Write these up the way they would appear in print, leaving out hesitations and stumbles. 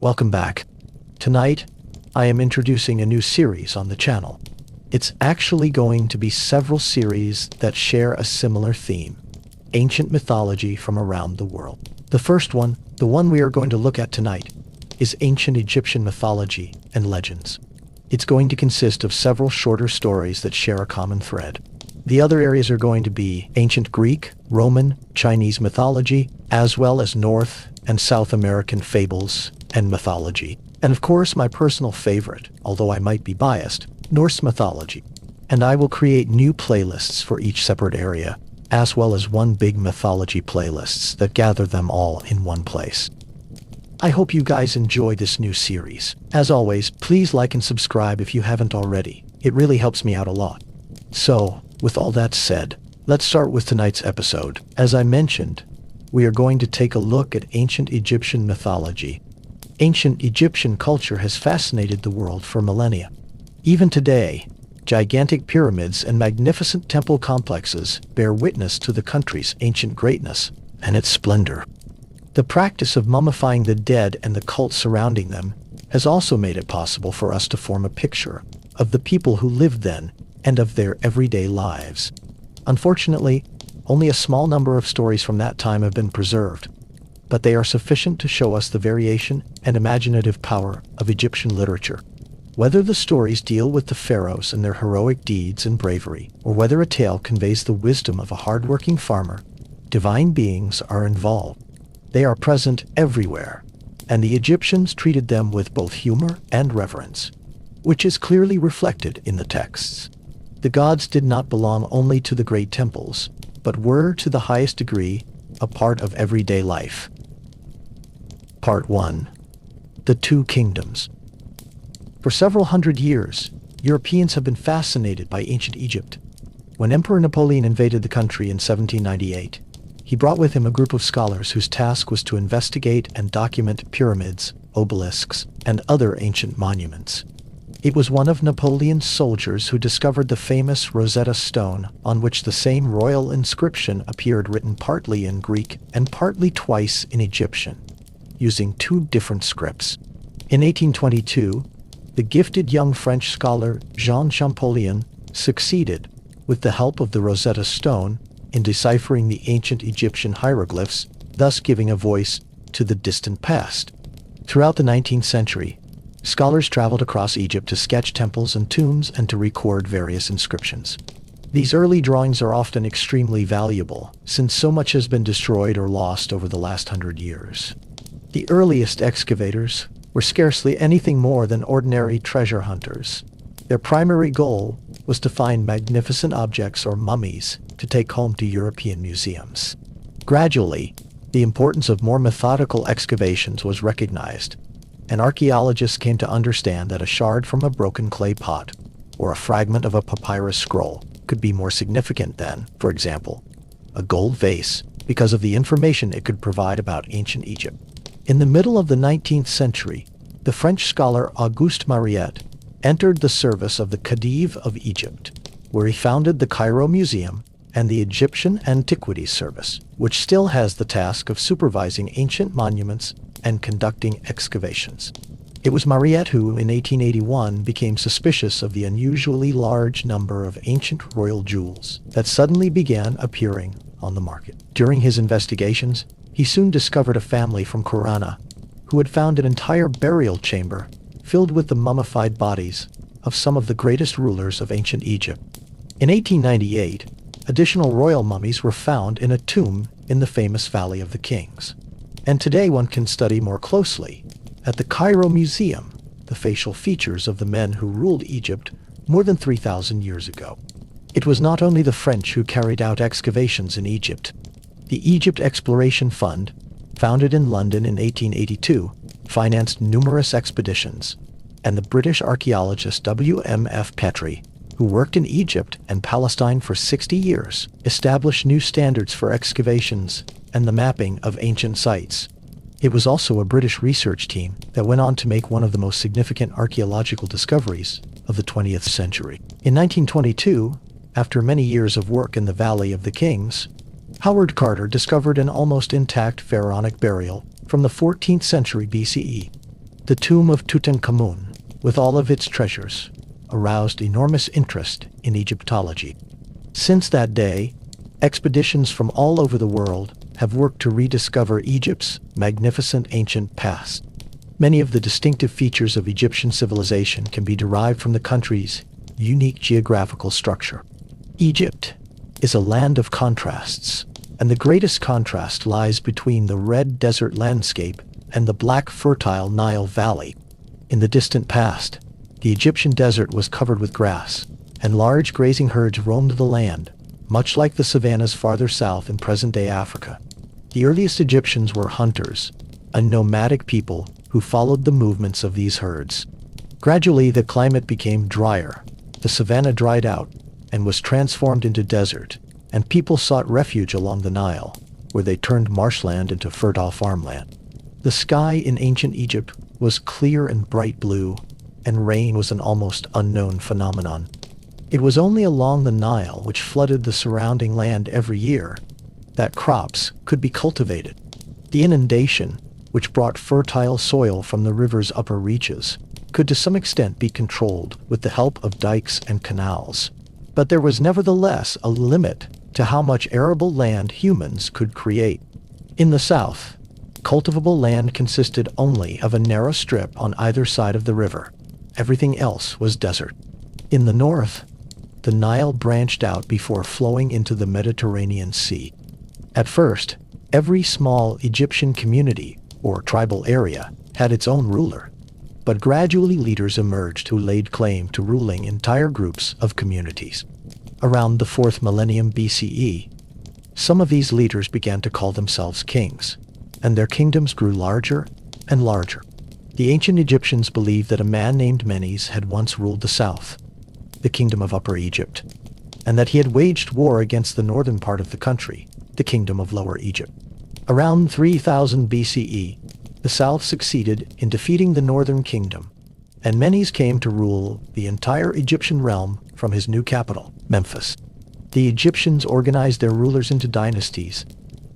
Welcome back. Tonight, I am introducing a new series on the channel. It's actually going to be several series that share a similar theme: ancient mythology from around the world. The first one, the one we are going to look at tonight, is ancient Egyptian mythology and legends. It's going to consist of several shorter stories that share a common thread. The other areas are going to be ancient Greek, Roman, Chinese mythology, as well as North and South American fables and mythology. And of course, my personal favorite, although I might be biased, Norse mythology. And I will create new playlists for each separate area, as well as one big mythology playlists that gather them all in one place. I hope you guys enjoy this new series. As always, please like and subscribe if you haven't already. It really helps me out a lot. So, with all that said, let's start with tonight's episode. As I mentioned, we are going to take a look at ancient Egyptian mythology. Ancient Egyptian culture has fascinated the world for millennia. Even today, gigantic pyramids and magnificent temple complexes bear witness to the country's ancient greatness and its splendor. The practice of mummifying the dead and the cult surrounding them has also made it possible for us to form a picture of the people who lived then and of their everyday lives. Unfortunately, only a small number of stories from that time have been preserved, but they are sufficient to show us the variation and imaginative power of Egyptian literature. Whether the stories deal with the pharaohs and their heroic deeds and bravery, or whether a tale conveys the wisdom of a hard-working farmer, divine beings are involved. They are present everywhere, and the Egyptians treated them with both humor and reverence, which is clearly reflected in the texts. The gods did not belong only to the great temples, but were, to the highest degree, a part of everyday life. Part 1. The Two Kingdoms. For several hundred years, Europeans have been fascinated by ancient Egypt. When Emperor Napoleon invaded the country in 1798, he brought with him a group of scholars whose task was to investigate and document pyramids, obelisks, and other ancient monuments. It was one of Napoleon's soldiers who discovered the famous Rosetta Stone, on which the same royal inscription appeared, written partly in Greek and partly twice in Egyptian, using two different scripts. In 1822, the gifted young French scholar Jean Champollion succeeded, with the help of the Rosetta Stone, in deciphering the ancient Egyptian hieroglyphs, thus giving a voice to the distant past. Throughout the 19th century, scholars traveled across Egypt to sketch temples and tombs and to record various inscriptions. These early drawings are often extremely valuable, since so much has been destroyed or lost over the last 100 years. The earliest excavators were scarcely anything more than ordinary treasure hunters. Their primary goal was to find magnificent objects or mummies to take home to European museums. Gradually, the importance of more methodical excavations was recognized, and archaeologists came to understand that a shard from a broken clay pot or a fragment of a papyrus scroll could be more significant than, for example, a gold vase, because of the information it could provide about ancient Egypt. In the middle of the 19th century, the French scholar Auguste Mariette entered the service of the Khedive of Egypt, where he founded the Cairo Museum and the Egyptian Antiquities Service, which still has the task of supervising ancient monuments and conducting excavations. It was Mariette who, in 1881, became suspicious of the unusually large number of ancient royal jewels that suddenly began appearing on the market. During his investigations, he soon discovered a family from Korana who had found an entire burial chamber filled with the mummified bodies of some of the greatest rulers of ancient Egypt. In 1898, additional royal mummies were found in a tomb in the famous Valley of the Kings. And today one can study more closely, at the Cairo Museum, the facial features of the men who ruled Egypt more than 3,000 years ago. It was not only the French who carried out excavations in Egypt. The Egypt Exploration Fund, founded in London in 1882, financed numerous expeditions, and the British archaeologist W.M.F. Petrie, who worked in Egypt and Palestine for 60 years, established new standards for excavations and the mapping of ancient sites. It was also a British research team that went on to make one of the most significant archaeological discoveries of the 20th century. In 1922, after many years of work in the Valley of the Kings, Howard Carter discovered an almost intact pharaonic burial from the 14th century BCE. The tomb of Tutankhamun, with all of its treasures, aroused enormous interest in Egyptology. Since that day, expeditions from all over the world have worked to rediscover Egypt's magnificent ancient past. Many of the distinctive features of Egyptian civilization can be derived from the country's unique geographical structure. Egypt is a land of contrasts, and the greatest contrast lies between the red desert landscape and the black fertile Nile Valley. In the distant past, the Egyptian desert was covered with grass, and large grazing herds roamed the land, much like the savannas farther south in present-day Africa. The earliest Egyptians were hunters, a nomadic people who followed the movements of these herds. Gradually, the climate became drier, the savanna dried out, and was transformed into desert, and people sought refuge along the Nile, where they turned marshland into fertile farmland. The sky in ancient Egypt was clear and bright blue, and rain was an almost unknown phenomenon. It was only along the Nile, which flooded the surrounding land every year, that crops could be cultivated. The inundation, which brought fertile soil from the river's upper reaches, could to some extent be controlled with the help of dikes and canals. But there was nevertheless a limit to how much arable land humans could create. In the south, cultivable land consisted only of a narrow strip on either side of the river. Everything else was desert. In the north, the Nile branched out before flowing into the Mediterranean Sea. At first, every small Egyptian community or tribal area had its own ruler, but gradually leaders emerged who laid claim to ruling entire groups of communities. Around the 4th millennium BCE, some of these leaders began to call themselves kings, and their kingdoms grew larger and larger. The ancient Egyptians believed that a man named Menes had once ruled the south, the kingdom of Upper Egypt, and that he had waged war against the northern part of the country, the kingdom of Lower Egypt. Around 3000 BCE, the south succeeded in defeating the northern kingdom, and Menes came to rule the entire Egyptian realm from his new capital, Memphis. The Egyptians organized their rulers into dynasties,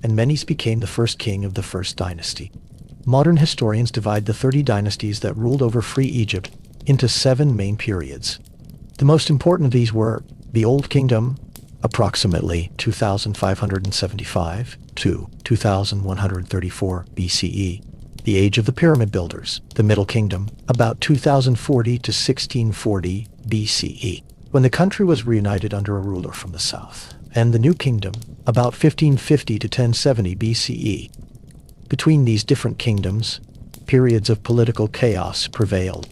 and Menes became the first king of the first dynasty. Modern historians divide the 30 dynasties that ruled over Free Egypt into 7 main periods. The most important of these were the Old Kingdom, approximately 2575 to 2134 BCE, the Age of the Pyramid Builders, the Middle Kingdom, about 2040 to 1640 BCE, when the country was reunited under a ruler from the south, and the New Kingdom, about 1550 to 1070 BCE. Between these different kingdoms, periods of political chaos prevailed.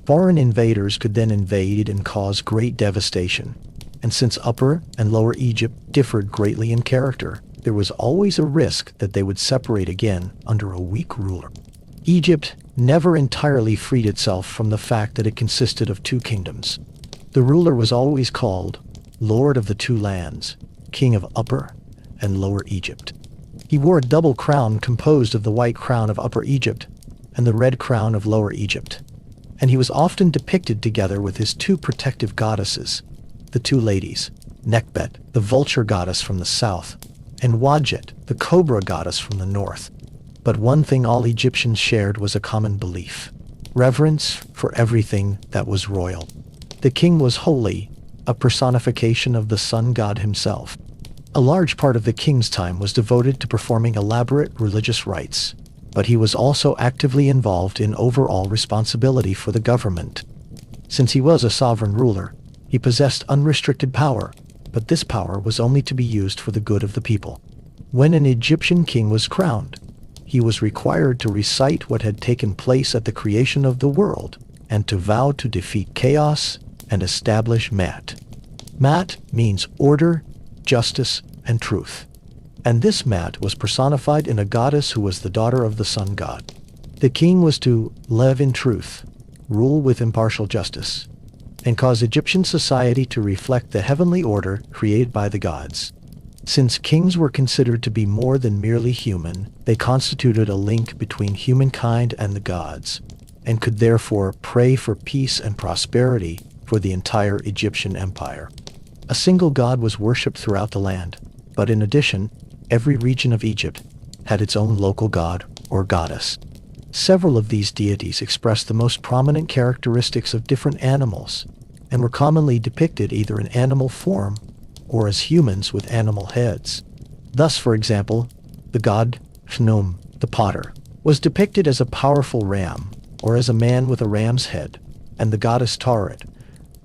Foreign invaders could then invade and cause great devastation, and since Upper and Lower Egypt differed greatly in character, there was always a risk that they would separate again under a weak ruler. Egypt never entirely freed itself from the fact that it consisted of 2 kingdoms. The ruler was always called Lord of the Two Lands, King of Upper and Lower Egypt. He wore a double crown composed of the white crown of Upper Egypt and the red crown of Lower Egypt, and he was often depicted together with his 2 protective goddesses, the 2 ladies, Nekhbet, the vulture goddess from the south, and Wadjet, the cobra goddess from the north. But one thing all Egyptians shared was a common belief: reverence for everything that was royal. The king was holy, a personification of the sun god himself. A large part of the king's time was devoted to performing elaborate religious rites, but he was also actively involved in overall responsibility for the government. Since he was a sovereign ruler, he possessed unrestricted power, but this power was only to be used for the good of the people. When an Egyptian king was crowned, he was required to recite what had taken place at the creation of the world, and to vow to defeat chaos and establish Mat. Mat means order, justice, and truth. And this Mat was personified in a goddess who was the daughter of the sun god. The king was to live in truth, rule with impartial justice, and cause Egyptian society to reflect the heavenly order created by the gods. Since kings were considered to be more than merely human, they constituted a link between humankind and the gods, and could therefore pray for peace and prosperity for the entire Egyptian empire. A single god was worshipped throughout the land, but in addition, every region of Egypt had its own local god or goddess. Several of these deities expressed the most prominent characteristics of different animals, and were commonly depicted either in animal form or as humans with animal heads. Thus, for example, the god Hnum, the potter, was depicted as a powerful ram, or as a man with a ram's head, and the goddess Tauret,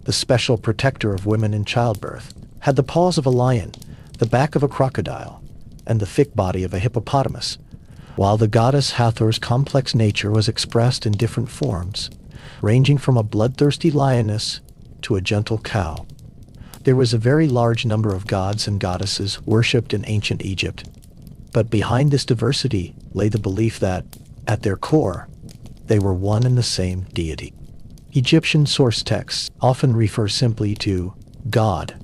the special protector of women in childbirth, had the paws of a lion, the back of a crocodile, and the thick body of a hippopotamus, while the goddess Hathor's complex nature was expressed in different forms, ranging from a bloodthirsty lioness to a gentle cow. There was a very large number of gods and goddesses worshipped in ancient Egypt, but behind this diversity lay the belief that, at their core, they were one and the same deity. Egyptian source texts often refer simply to God,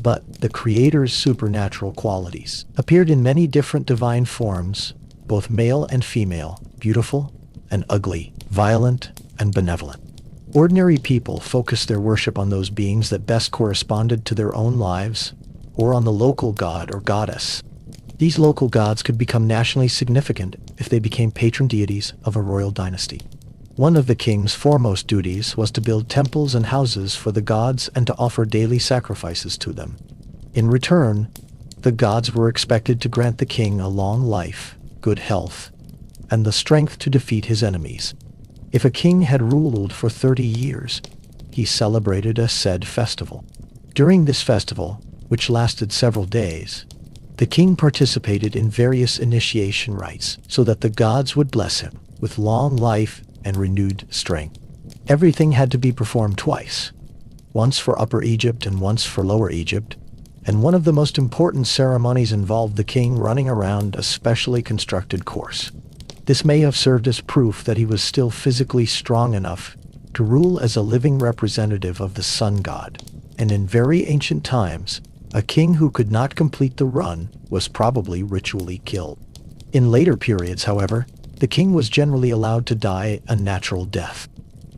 but the creator's supernatural qualities appeared in many different divine forms, both male and female, beautiful and ugly, violent and benevolent. Ordinary people focused their worship on those beings that best corresponded to their own lives, or on the local god or goddess. These local gods could become nationally significant if they became patron deities of a royal dynasty. One of the king's foremost duties was to build temples and houses for the gods and to offer daily sacrifices to them. In return, the gods were expected to grant the king a long life, good health, and the strength to defeat his enemies. If a king had ruled for 30 years, he celebrated a said festival. During this festival, which lasted several days, the king participated in various initiation rites so that the gods would bless him with long life and renewed strength. Everything had to be performed twice, once for Upper Egypt and once for Lower Egypt, and one of the most important ceremonies involved the king running around a specially constructed course. This may have served as proof that he was still physically strong enough to rule as a living representative of the sun god, and in very ancient times, a king who could not complete the run was probably ritually killed. In later periods, however, the king was generally allowed to die a natural death.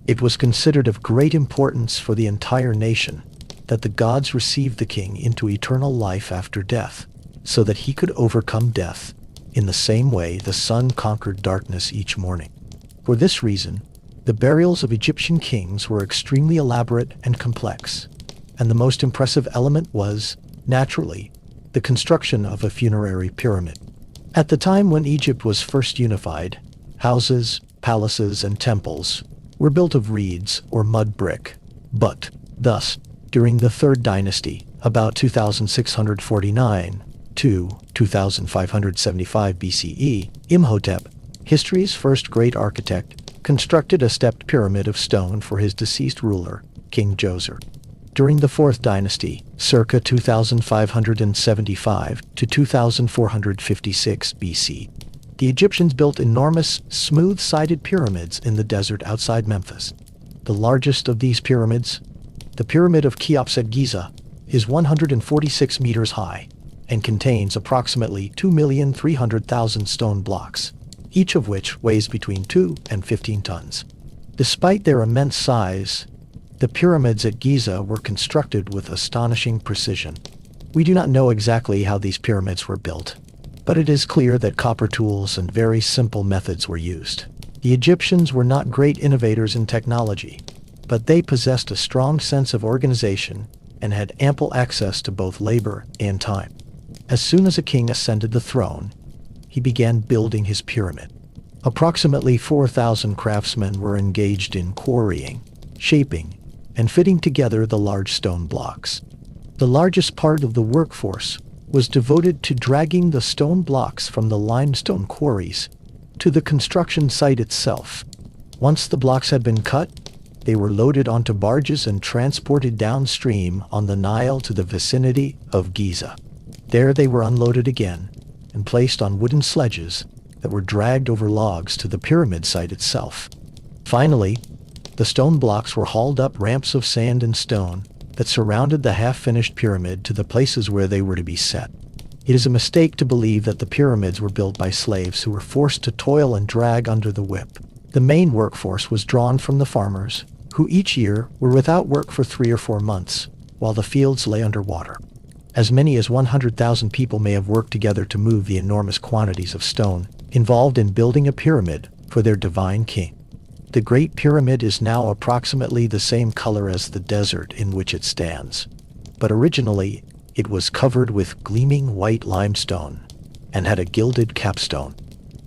It was considered of great importance for the entire nation that the gods received the king into eternal life after death, so that he could overcome death in the same way the sun conquered darkness each morning. For this reason, the burials of Egyptian kings were extremely elaborate and complex, and the most impressive element was, naturally, the construction of a funerary pyramid. At the time when Egypt was first unified, houses, palaces, and temples were built of reeds or mud brick, but, thus, during the Third Dynasty, about 2649 to 2575 BCE, Imhotep, history's first great architect, constructed a stepped pyramid of stone for his deceased ruler, King Djoser. During the Fourth Dynasty, circa 2575 to 2456 BC, the Egyptians built enormous, smooth-sided pyramids in the desert outside Memphis. The largest of these pyramids, the Pyramid of Cheops at Giza, is 146 meters high and contains approximately 2,300,000 stone blocks, each of which weighs between 2 and 15 tons. Despite their immense size, the pyramids at Giza were constructed with astonishing precision. We do not know exactly how these pyramids were built, but it is clear that copper tools and very simple methods were used. The Egyptians were not great innovators in technology, but they possessed a strong sense of organization and had ample access to both labor and time. As soon as a king ascended the throne, he began building his pyramid. Approximately 4,000 craftsmen were engaged in quarrying, shaping, and fitting together the large stone blocks. The largest part of the workforce was devoted to dragging the stone blocks from the limestone quarries to the construction site itself. Once the blocks had been cut, they were loaded onto barges and transported downstream on the Nile to the vicinity of Giza. There they were unloaded again and placed on wooden sledges that were dragged over logs to the pyramid site itself. Finally, the stone blocks were hauled up ramps of sand and stone that surrounded the half-finished pyramid to the places where they were to be set. It is a mistake to believe that the pyramids were built by slaves who were forced to toil and drag under the whip. The main workforce was drawn from the farmers, who each year were without work for 3 or 4 months, while the fields lay underwater. As many as 100,000 people may have worked together to move the enormous quantities of stone involved in building a pyramid for their divine king. The Great Pyramid is now approximately the same color as the desert in which it stands, but originally it was covered with gleaming white limestone and had a gilded capstone.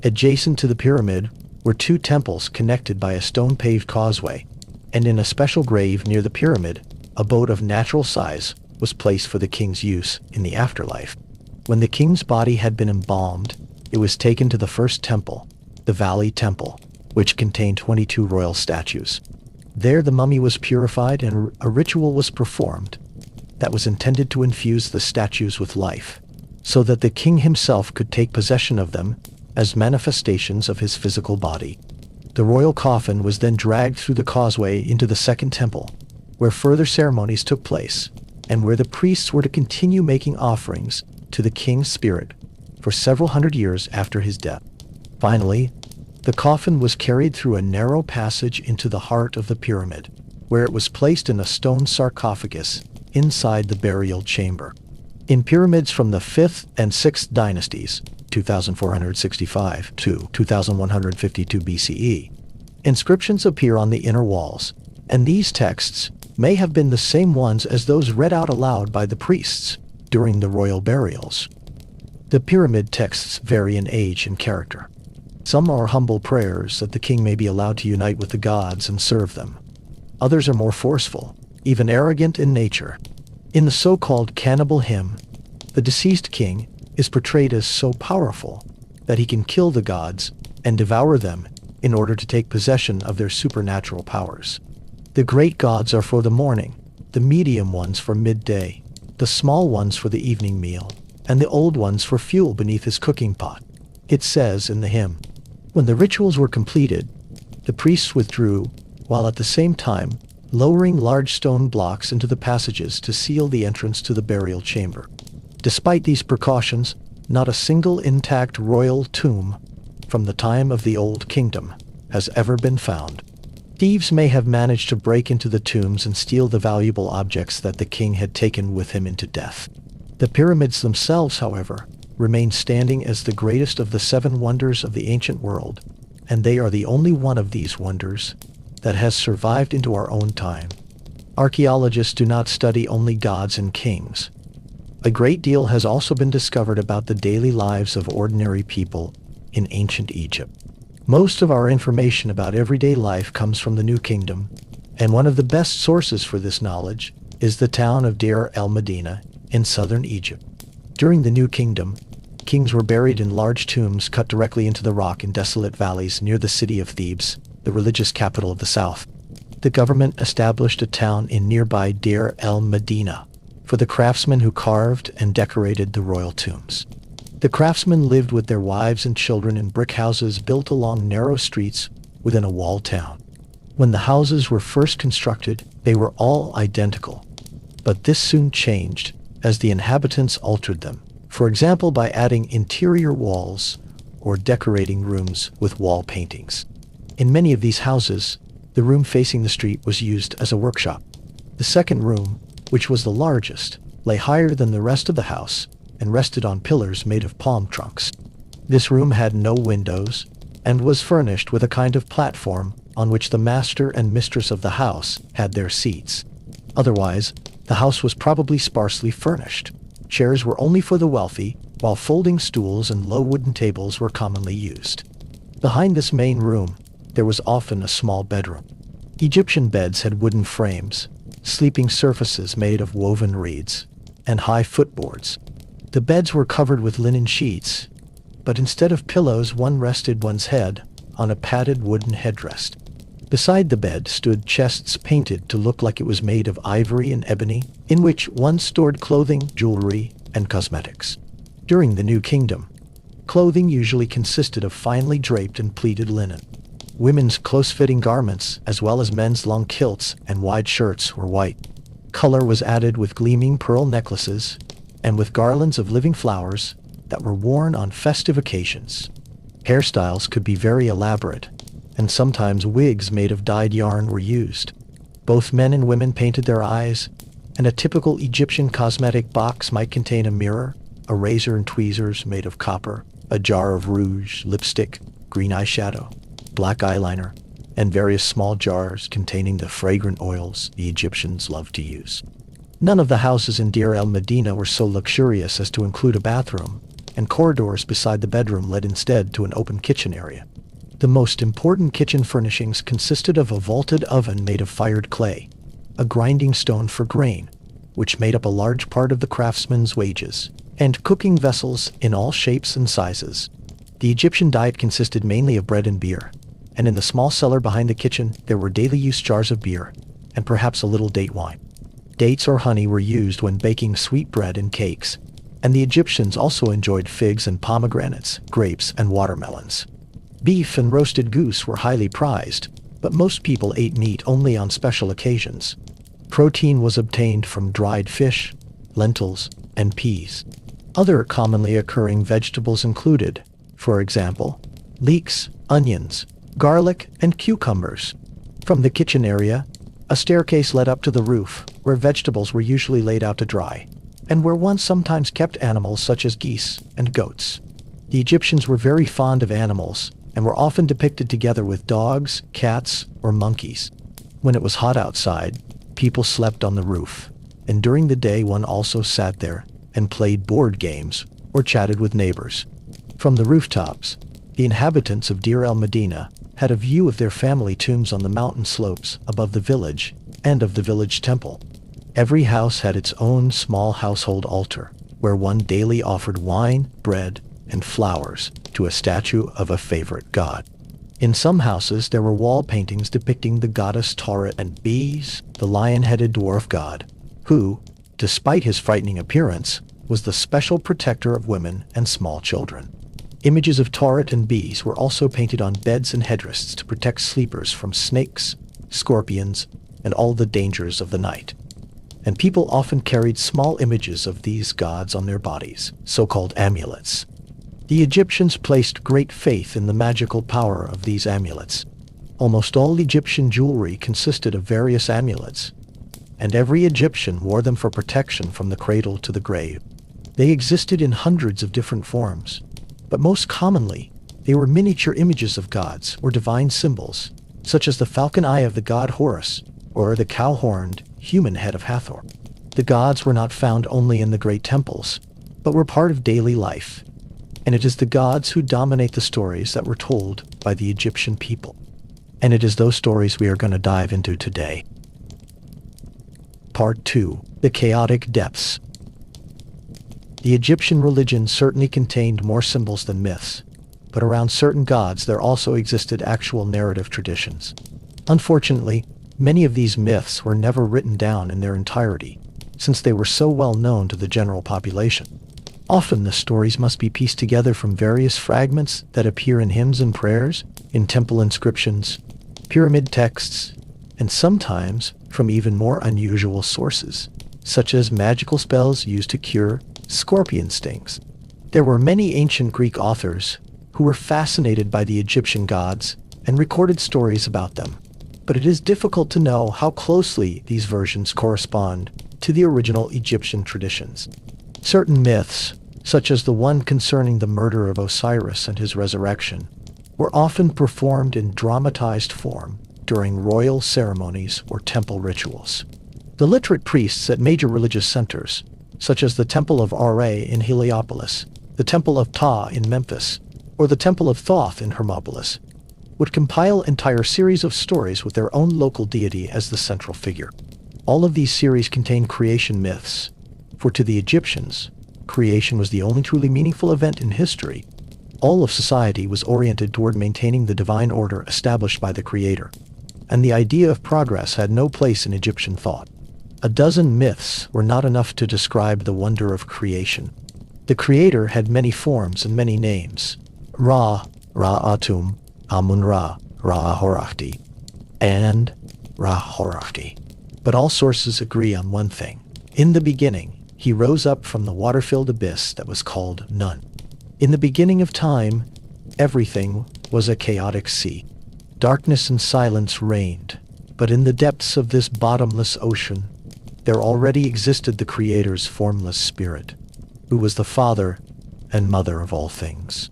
Adjacent to the pyramid were two temples connected by a stone-paved causeway, and in a special grave near the pyramid, a boat of natural size was placed for the king's use in the afterlife. When the king's body had been embalmed, it was taken to the first temple, the Valley Temple, which contained 22 royal statues. There the mummy was purified and a ritual was performed that was intended to infuse the statues with life, so that the king himself could take possession of them as manifestations of his physical body. The royal coffin was then dragged through the causeway into the second temple, where further ceremonies took place, and where the priests were to continue making offerings to the king's spirit for several hundred years after his death. Finally, the coffin was carried through a narrow passage into the heart of the pyramid, where it was placed in a stone sarcophagus inside the burial chamber. In pyramids from the 5th and 6th dynasties, 2465 to 2152 BCE, inscriptions appear on the inner walls, and these texts may have been the same ones as those read out aloud by the priests during the royal burials. The pyramid texts vary in age and character. Some are humble prayers that the king may be allowed to unite with the gods and serve them. Others are more forceful, even arrogant in nature. In the so-called cannibal hymn, the deceased king is portrayed as so powerful that he can kill the gods and devour them in order to take possession of their supernatural powers. The great gods are for the morning, the medium ones for midday, the small ones for the evening meal, and the old ones for fuel beneath his cooking pot. It says in the hymn, when the rituals were completed, the priests withdrew, while at the same time lowering large stone blocks into the passages to seal the entrance to the burial chamber. Despite these precautions, not a single intact royal tomb from the time of the Old Kingdom has ever been found. Thieves may have managed to break into the tombs and steal the valuable objects that the king had taken with him into death. The pyramids themselves, however, remain standing as the greatest of the 7 wonders of the ancient world, and they are the only one of these wonders that has survived into our own time. Archaeologists do not study only gods and kings. A great deal has also been discovered about the daily lives of ordinary people in ancient Egypt. Most of our information about everyday life comes from the New Kingdom, and one of the best sources for this knowledge is the town of Deir el-Medina in southern Egypt. During the New Kingdom, kings were buried in large tombs cut directly into the rock in desolate valleys near the city of Thebes, the religious capital of the south. The government established a town in nearby Deir el-Medina for the craftsmen who carved and decorated the royal tombs. The craftsmen lived with their wives and children in brick houses built along narrow streets within a walled town. When the houses were first constructed, they were all identical, but this soon changed as the inhabitants altered them, for example by adding interior walls or decorating rooms with wall paintings. In many of these houses, the room facing the street was used as a workshop. The second room, which was the largest, lay higher than the rest of the house and rested on pillars made of palm trunks. This room had no windows and was furnished with a kind of platform on which the master and mistress of the house had their seats. Otherwise, the house was probably sparsely furnished. Chairs were only for the wealthy, while folding stools and low wooden tables were commonly used. Behind this main room, there was often a small bedroom. Egyptian beds had wooden frames, sleeping surfaces made of woven reeds, and high footboards. The beds were covered with linen sheets, but instead of pillows one rested one's head on a padded wooden headrest. Beside the bed stood chests painted to look like it was made of ivory and ebony, in which one stored clothing, jewelry, and cosmetics. During the New Kingdom, clothing usually consisted of finely draped and pleated linen. Women's close-fitting garments, as well as men's long kilts and wide shirts, were white. Color was added with gleaming pearl necklaces and with garlands of living flowers that were worn on festive occasions. Hairstyles could be very elaborate, and sometimes wigs made of dyed yarn were used. Both men and women painted their eyes, and a typical Egyptian cosmetic box might contain a mirror, a razor and tweezers made of copper, a jar of rouge, lipstick, green eyeshadow. black eyeliner, and various small jars containing the fragrant oils the Egyptians loved to use. None of the houses in Deir el-Medina were so luxurious as to include a bathroom, and corridors beside the bedroom led instead to an open kitchen area. The most important kitchen furnishings consisted of a vaulted oven made of fired clay, a grinding stone for grain, which made up a large part of the craftsman's wages, and cooking vessels in all shapes and sizes. The Egyptian diet consisted mainly of bread and beer, and in the small cellar behind the kitchen there were daily use jars of beer, and perhaps a little date wine. Dates or honey were used when baking sweet bread and cakes, and the Egyptians also enjoyed figs and pomegranates, grapes and watermelons. Beef and roasted goose were highly prized, but most people ate meat only on special occasions. Protein was obtained from dried fish, lentils, and peas. Other commonly occurring vegetables included, for example, leeks, onions, garlic, and cucumbers. From the kitchen area, a staircase led up to the roof, where vegetables were usually laid out to dry, and where one sometimes kept animals such as geese and goats. The Egyptians were very fond of animals, and were often depicted together with dogs, cats, or monkeys. When it was hot outside, people slept on the roof, and during the day one also sat there and played board games or chatted with neighbors. From the rooftops, the inhabitants of Deir el-Medina had a view of their family tombs on the mountain slopes above the village and of the village temple. Every house had its own small household altar, where one daily offered wine, bread, and flowers to a statue of a favorite god. In some houses there were wall paintings depicting the goddess Thoth and Bees, the lion-headed dwarf god, who, despite his frightening appearance, was the special protector of women and small children. Images of Thoth and Bees were also painted on beds and headrests to protect sleepers from snakes, scorpions, and all the dangers of the night. And people often carried small images of these gods on their bodies, so-called amulets. The Egyptians placed great faith in the magical power of these amulets. Almost all Egyptian jewelry consisted of various amulets, and every Egyptian wore them for protection from the cradle to the grave. They existed in hundreds of different forms, but most commonly, they were miniature images of gods or divine symbols, such as the falcon eye of the god Horus, or the cow-horned, human head of Hathor. The gods were not found only in the great temples, but were part of daily life, and it is the gods who dominate the stories that were told by the Egyptian people. And it is those stories we are going to dive into today. Part 2. The Chaotic Depths. The Egyptian religion certainly contained more symbols than myths, but around certain gods there also existed actual narrative traditions. Unfortunately, many of these myths were never written down in their entirety, since they were so well known to the general population. Often the stories must be pieced together from various fragments that appear in hymns and prayers, in temple inscriptions, pyramid texts, and sometimes from even more unusual sources, such as magical spells used to cure scorpion stings. There were many ancient Greek authors who were fascinated by the Egyptian gods and recorded stories about them, but it is difficult to know how closely these versions correspond to the original Egyptian traditions. Certain myths, such as the one concerning the murder of Osiris and his resurrection, were often performed in dramatized form during royal ceremonies or temple rituals. The literate priests at major religious centers, such as the Temple of Ra in Heliopolis, the Temple of Ptah in Memphis, or the Temple of Thoth in Hermopolis, would compile entire series of stories with their own local deity as the central figure. All of these series contain creation myths, for to the Egyptians, creation was the only truly meaningful event in history. All of society was oriented toward maintaining the divine order established by the Creator, and the idea of progress had no place in Egyptian thought. A dozen myths were not enough to describe the wonder of creation. The Creator had many forms and many names: Ra, Ra-Atum, Amun-Ra, Ra-Ahorachti, and Ra-Horachti. But all sources agree on one thing. In the beginning, he rose up from the water-filled abyss that was called Nun. In the beginning of time, everything was a chaotic sea. Darkness and silence reigned, but in the depths of this bottomless ocean, there already existed the Creator's formless spirit, who was the Father and Mother of all things.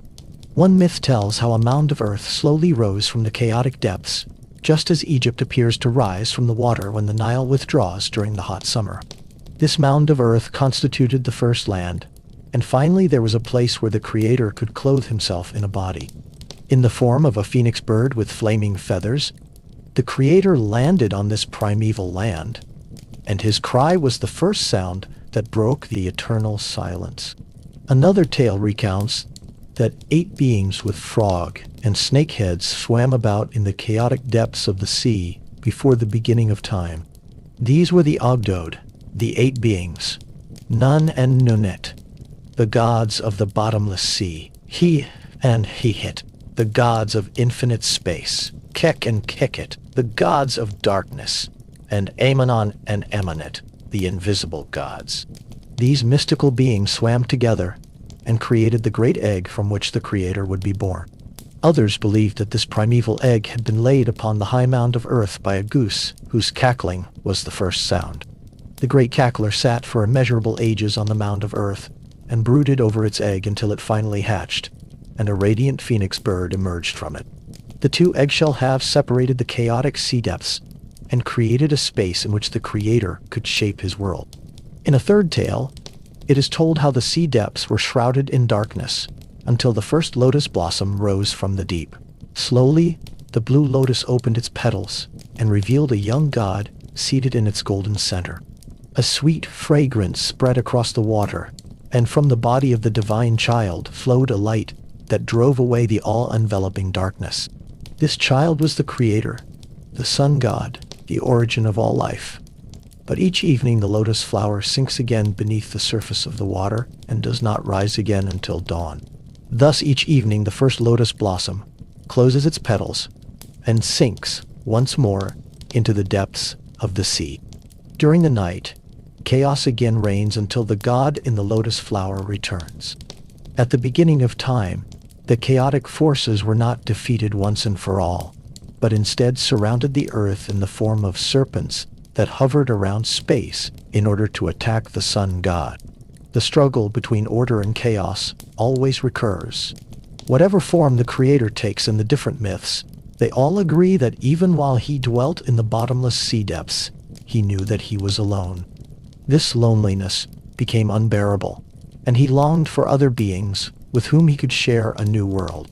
One myth tells how a mound of earth slowly rose from the chaotic depths, just as Egypt appears to rise from the water when the Nile withdraws during the hot summer. This mound of earth constituted the first land, and finally there was a place where the Creator could clothe himself in a body. In the form of a phoenix bird with flaming feathers, the Creator landed on this primeval land, and his cry was the first sound that broke the eternal silence. Another tale recounts that 8 beings with frog and snake heads swam about in the chaotic depths of the sea before the beginning of time. These were the Ogdod, the 8 beings, Nun and Nunet, the gods of the bottomless sea, He and Hehit, the gods of infinite space, Kek and Kekit, the gods of darkness, and Amanon and Amonit, the invisible gods. These mystical beings swam together and created the great egg from which the Creator would be born. Others believed that this primeval egg had been laid upon the high mound of earth by a goose, whose cackling was the first sound. The great cackler sat for immeasurable ages on the mound of earth and brooded over its egg until it finally hatched, and a radiant phoenix bird emerged from it. The 2 eggshell halves separated the chaotic sea depths and created a space in which the Creator could shape his world. In a third tale, it is told how the sea depths were shrouded in darkness until the first lotus blossom rose from the deep. Slowly, the blue lotus opened its petals and revealed a young god seated in its golden center. A sweet fragrance spread across the water, and from the body of the divine child flowed a light that drove away the all-enveloping darkness. This child was the Creator, the sun god, the origin of all life. But each evening the lotus flower sinks again beneath the surface of the water and does not rise again until dawn. Thus each evening the first lotus blossom closes its petals and sinks once more into the depths of the sea. During the night, chaos again reigns until the god in the lotus flower returns. At the beginning of time, the chaotic forces were not defeated once and for all, but instead surrounded the earth in the form of serpents that hovered around space in order to attack the sun god. The struggle between order and chaos always recurs. Whatever form the Creator takes in the different myths, they all agree that even while he dwelt in the bottomless sea depths, he knew that he was alone. This loneliness became unbearable, and he longed for other beings with whom he could share a new world.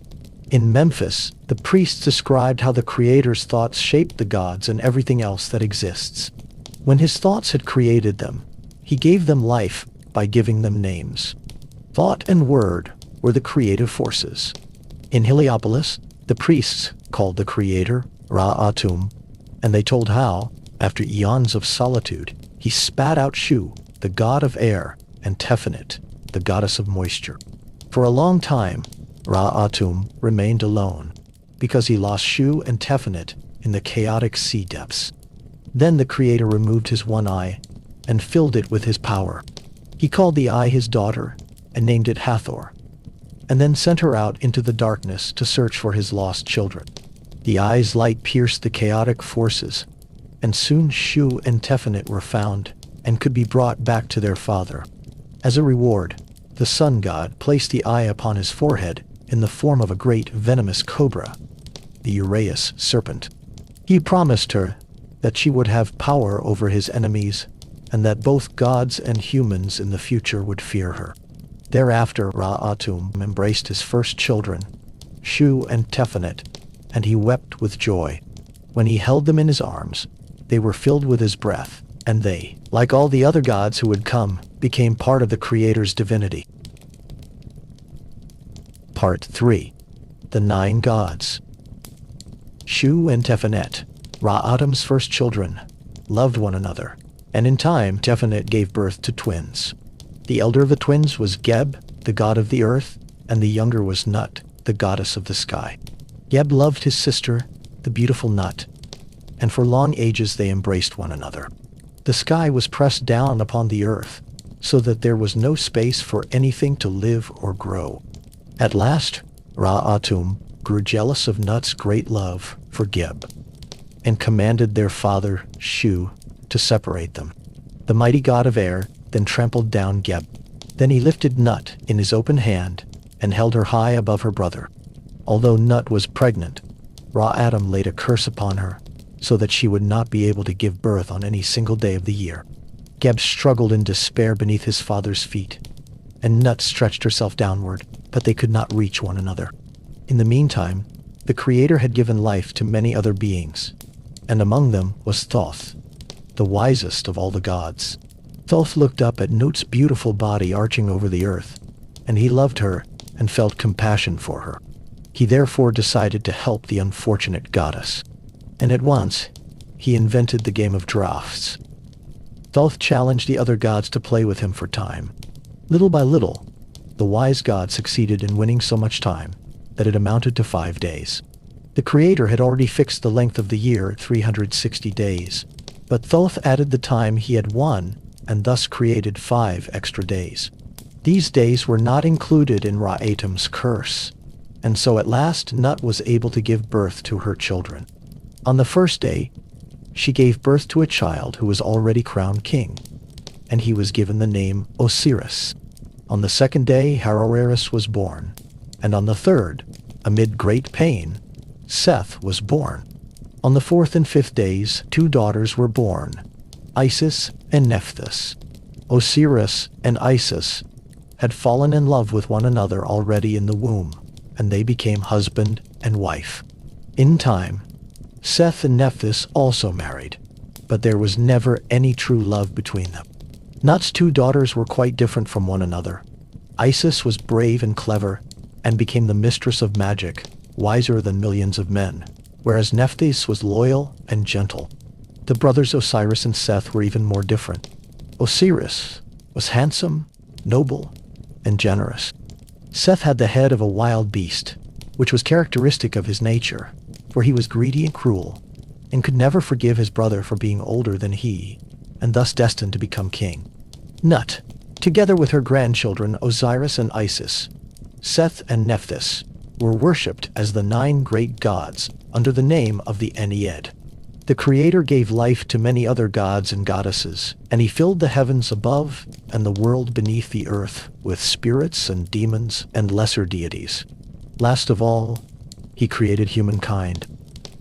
In Memphis, the priests described how the Creator's thoughts shaped the gods and everything else that exists. When his thoughts had created them, he gave them life by giving them names. Thought and word were the creative forces. In Heliopolis, the priests called the Creator Ra-Atum, and they told how, after eons of solitude, he spat out Shu, the god of air, and Tephanet, the goddess of moisture. For a long time, Ra-Atum remained alone, because he lost Shu and Tephanet in the chaotic sea depths. Then the Creator removed his one eye and filled it with his power. He called the eye his daughter and named it Hathor, and then sent her out into the darkness to search for his lost children. The eye's light pierced the chaotic forces, and soon Shu and Tephanet were found and could be brought back to their father. As a reward, the sun god placed the eye upon his forehead in the form of a great venomous cobra, the Uraeus serpent. He promised her that she would have power over his enemies and that both gods and humans in the future would fear her. Thereafter Ra-Atum embraced his first children, Shu and Tephanet, and he wept with joy. When he held them in his arms, they were filled with his breath, and they, like all the other gods who would come, became part of the Creator's divinity. Part 3. The 9 Gods. Shu and Tephanet, Ra-Atum's first children, loved one another, and in time Tephanet gave birth to twins. The elder of the twins was Geb, the god of the earth, and the younger was Nut, the goddess of the sky. Geb loved his sister, the beautiful Nut, and for long ages they embraced one another. The sky was pressed down upon the earth, so that there was no space for anything to live or grow. At last, Ra-Atum grew jealous of Nut's great love for Geb, and commanded their father, Shu, to separate them. The mighty god of air then trampled down Geb. Then he lifted Nut in his open hand and held her high above her brother. Although Nut was pregnant, Ra Atom laid a curse upon her, so that she would not be able to give birth on any single day of the year. Geb struggled in despair beneath his father's feet, and Nut stretched herself downward, but they could not reach one another. In the meantime, the Creator had given life to many other beings, and among them was Thoth, the wisest of all the gods. Thoth looked up at Nut's beautiful body arching over the earth, and he loved her and felt compassion for her. He therefore decided to help the unfortunate goddess, and at once he invented the game of drafts. Thoth challenged the other gods to play with him for time. Little by little, the wise god succeeded in winning so much time that it amounted to 5 days. The Creator had already fixed the length of the year at 360 days, but Thoth added the time he had won and thus created 5 extra days. These days were not included in Ra Atom's curse, and so at last Nut was able to give birth to her children. On the first day, she gave birth to a child who was already crowned king, and he was given the name Osiris. On the second day, Hathor was born, and on the third, amid great pain, Seth was born. On the fourth and fifth days, 2 daughters were born, Isis and Nephthys. Osiris and Isis had fallen in love with one another already in the womb, and they became husband and wife. In time, Seth and Nephthys also married, but there was never any true love between them. Nut's 2 daughters were quite different from one another. Isis was brave and clever, and became the mistress of magic, wiser than millions of men, whereas Nephthys was loyal and gentle. The brothers Osiris and Seth were even more different. Osiris was handsome, noble, and generous. Seth had the head of a wild beast, which was characteristic of his nature, for he was greedy and cruel, and could never forgive his brother for being older than he, and thus destined to become king. Nut, together with her grandchildren Osiris and Isis, Seth and Nephthys, were worshipped as the 9 great gods under the name of the Ennead. The Creator gave life to many other gods and goddesses, and he filled the heavens above and the world beneath the earth with spirits and demons and lesser deities. Last of all, he created humankind.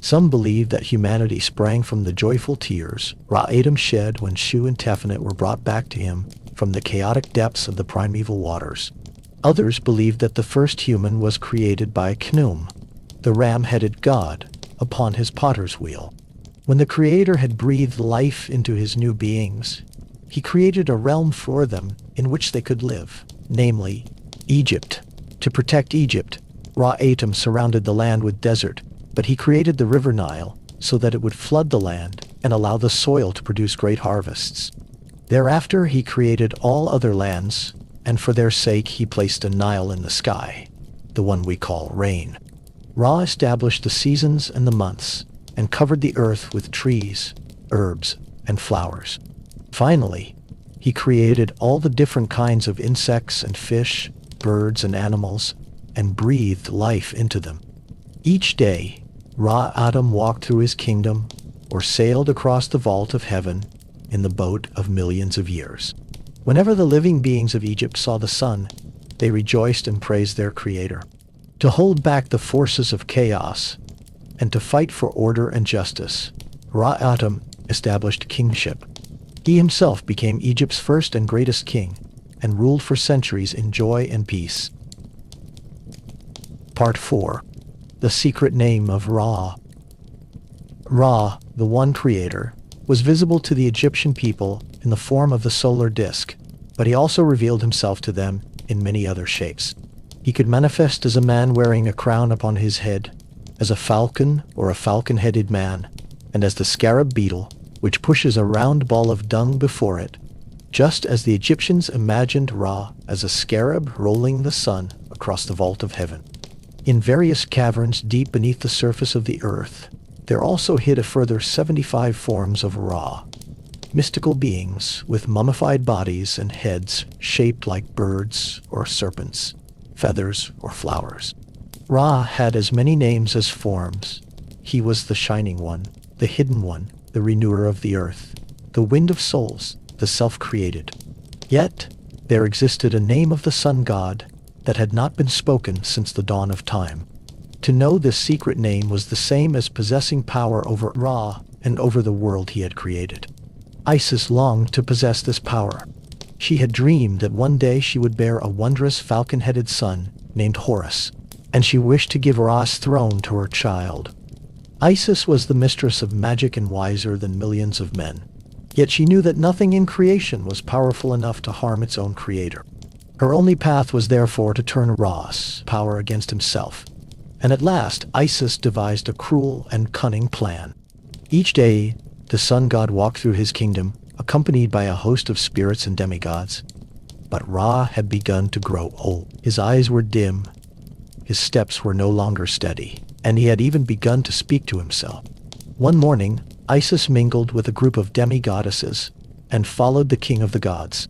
Some believe that humanity sprang from the joyful tears Ra Atom shed when Shu and Tefnut were brought back to him from the chaotic depths of the primeval waters. Others believe that the first human was created by Khnum, the ram-headed god, upon his potter's wheel. When the Creator had breathed life into his new beings, he created a realm for them in which they could live, namely, Egypt. To protect Egypt, Ra Atom surrounded the land with desert, but he created the river Nile so that it would flood the land and allow the soil to produce great harvests. Thereafter he created all other lands, and for their sake he placed a Nile in the sky, the one we call rain. Ra established the seasons and the months, and covered the earth with trees, herbs, and flowers. Finally, he created all the different kinds of insects and fish, birds and animals, and breathed life into them. Each day, Ra Atom walked through his kingdom, or sailed across the vault of heaven in the boat of millions of years. Whenever the living beings of Egypt saw the sun, they rejoiced and praised their Creator. To hold back the forces of chaos, and to fight for order and justice, Ra Atom established kingship. He himself became Egypt's first and greatest king, and ruled for centuries in joy and peace. Part 4. The Secret Name of Ra. Ra, the one Creator, was visible to the Egyptian people in the form of the solar disk, but he also revealed himself to them in many other shapes. He could manifest as a man wearing a crown upon his head, as a falcon or a falcon-headed man, and as the scarab beetle, which pushes a round ball of dung before it, just as the Egyptians imagined Ra as a scarab rolling the sun across the vault of heaven. In various caverns deep beneath the surface of the earth, there also hid a further 75 forms of Ra, mystical beings with mummified bodies and heads shaped like birds or serpents, feathers or flowers. Ra had as many names as forms. He was the Shining One, the Hidden One, the Renewer of the Earth, the Wind of Souls, the Self-Created. Yet, there existed a name of the Sun God that had not been spoken since the dawn of time. To know this secret name was the same as possessing power over Ra and over the world he had created. Isis longed to possess this power. She had dreamed that one day she would bear a wondrous falcon-headed son named Horus, and she wished to give Ra's throne to her child. Isis was the mistress of magic and wiser than millions of men. Yet she knew that nothing in creation was powerful enough to harm its own creator. Her only path was therefore to turn Ra's power against himself. And at last, Isis devised a cruel and cunning plan. Each day, the sun god walked through his kingdom, accompanied by a host of spirits and demigods. But Ra had begun to grow old. His eyes were dim, his steps were no longer steady, and he had even begun to speak to himself. One morning, Isis mingled with a group of demigoddesses and followed the king of the gods.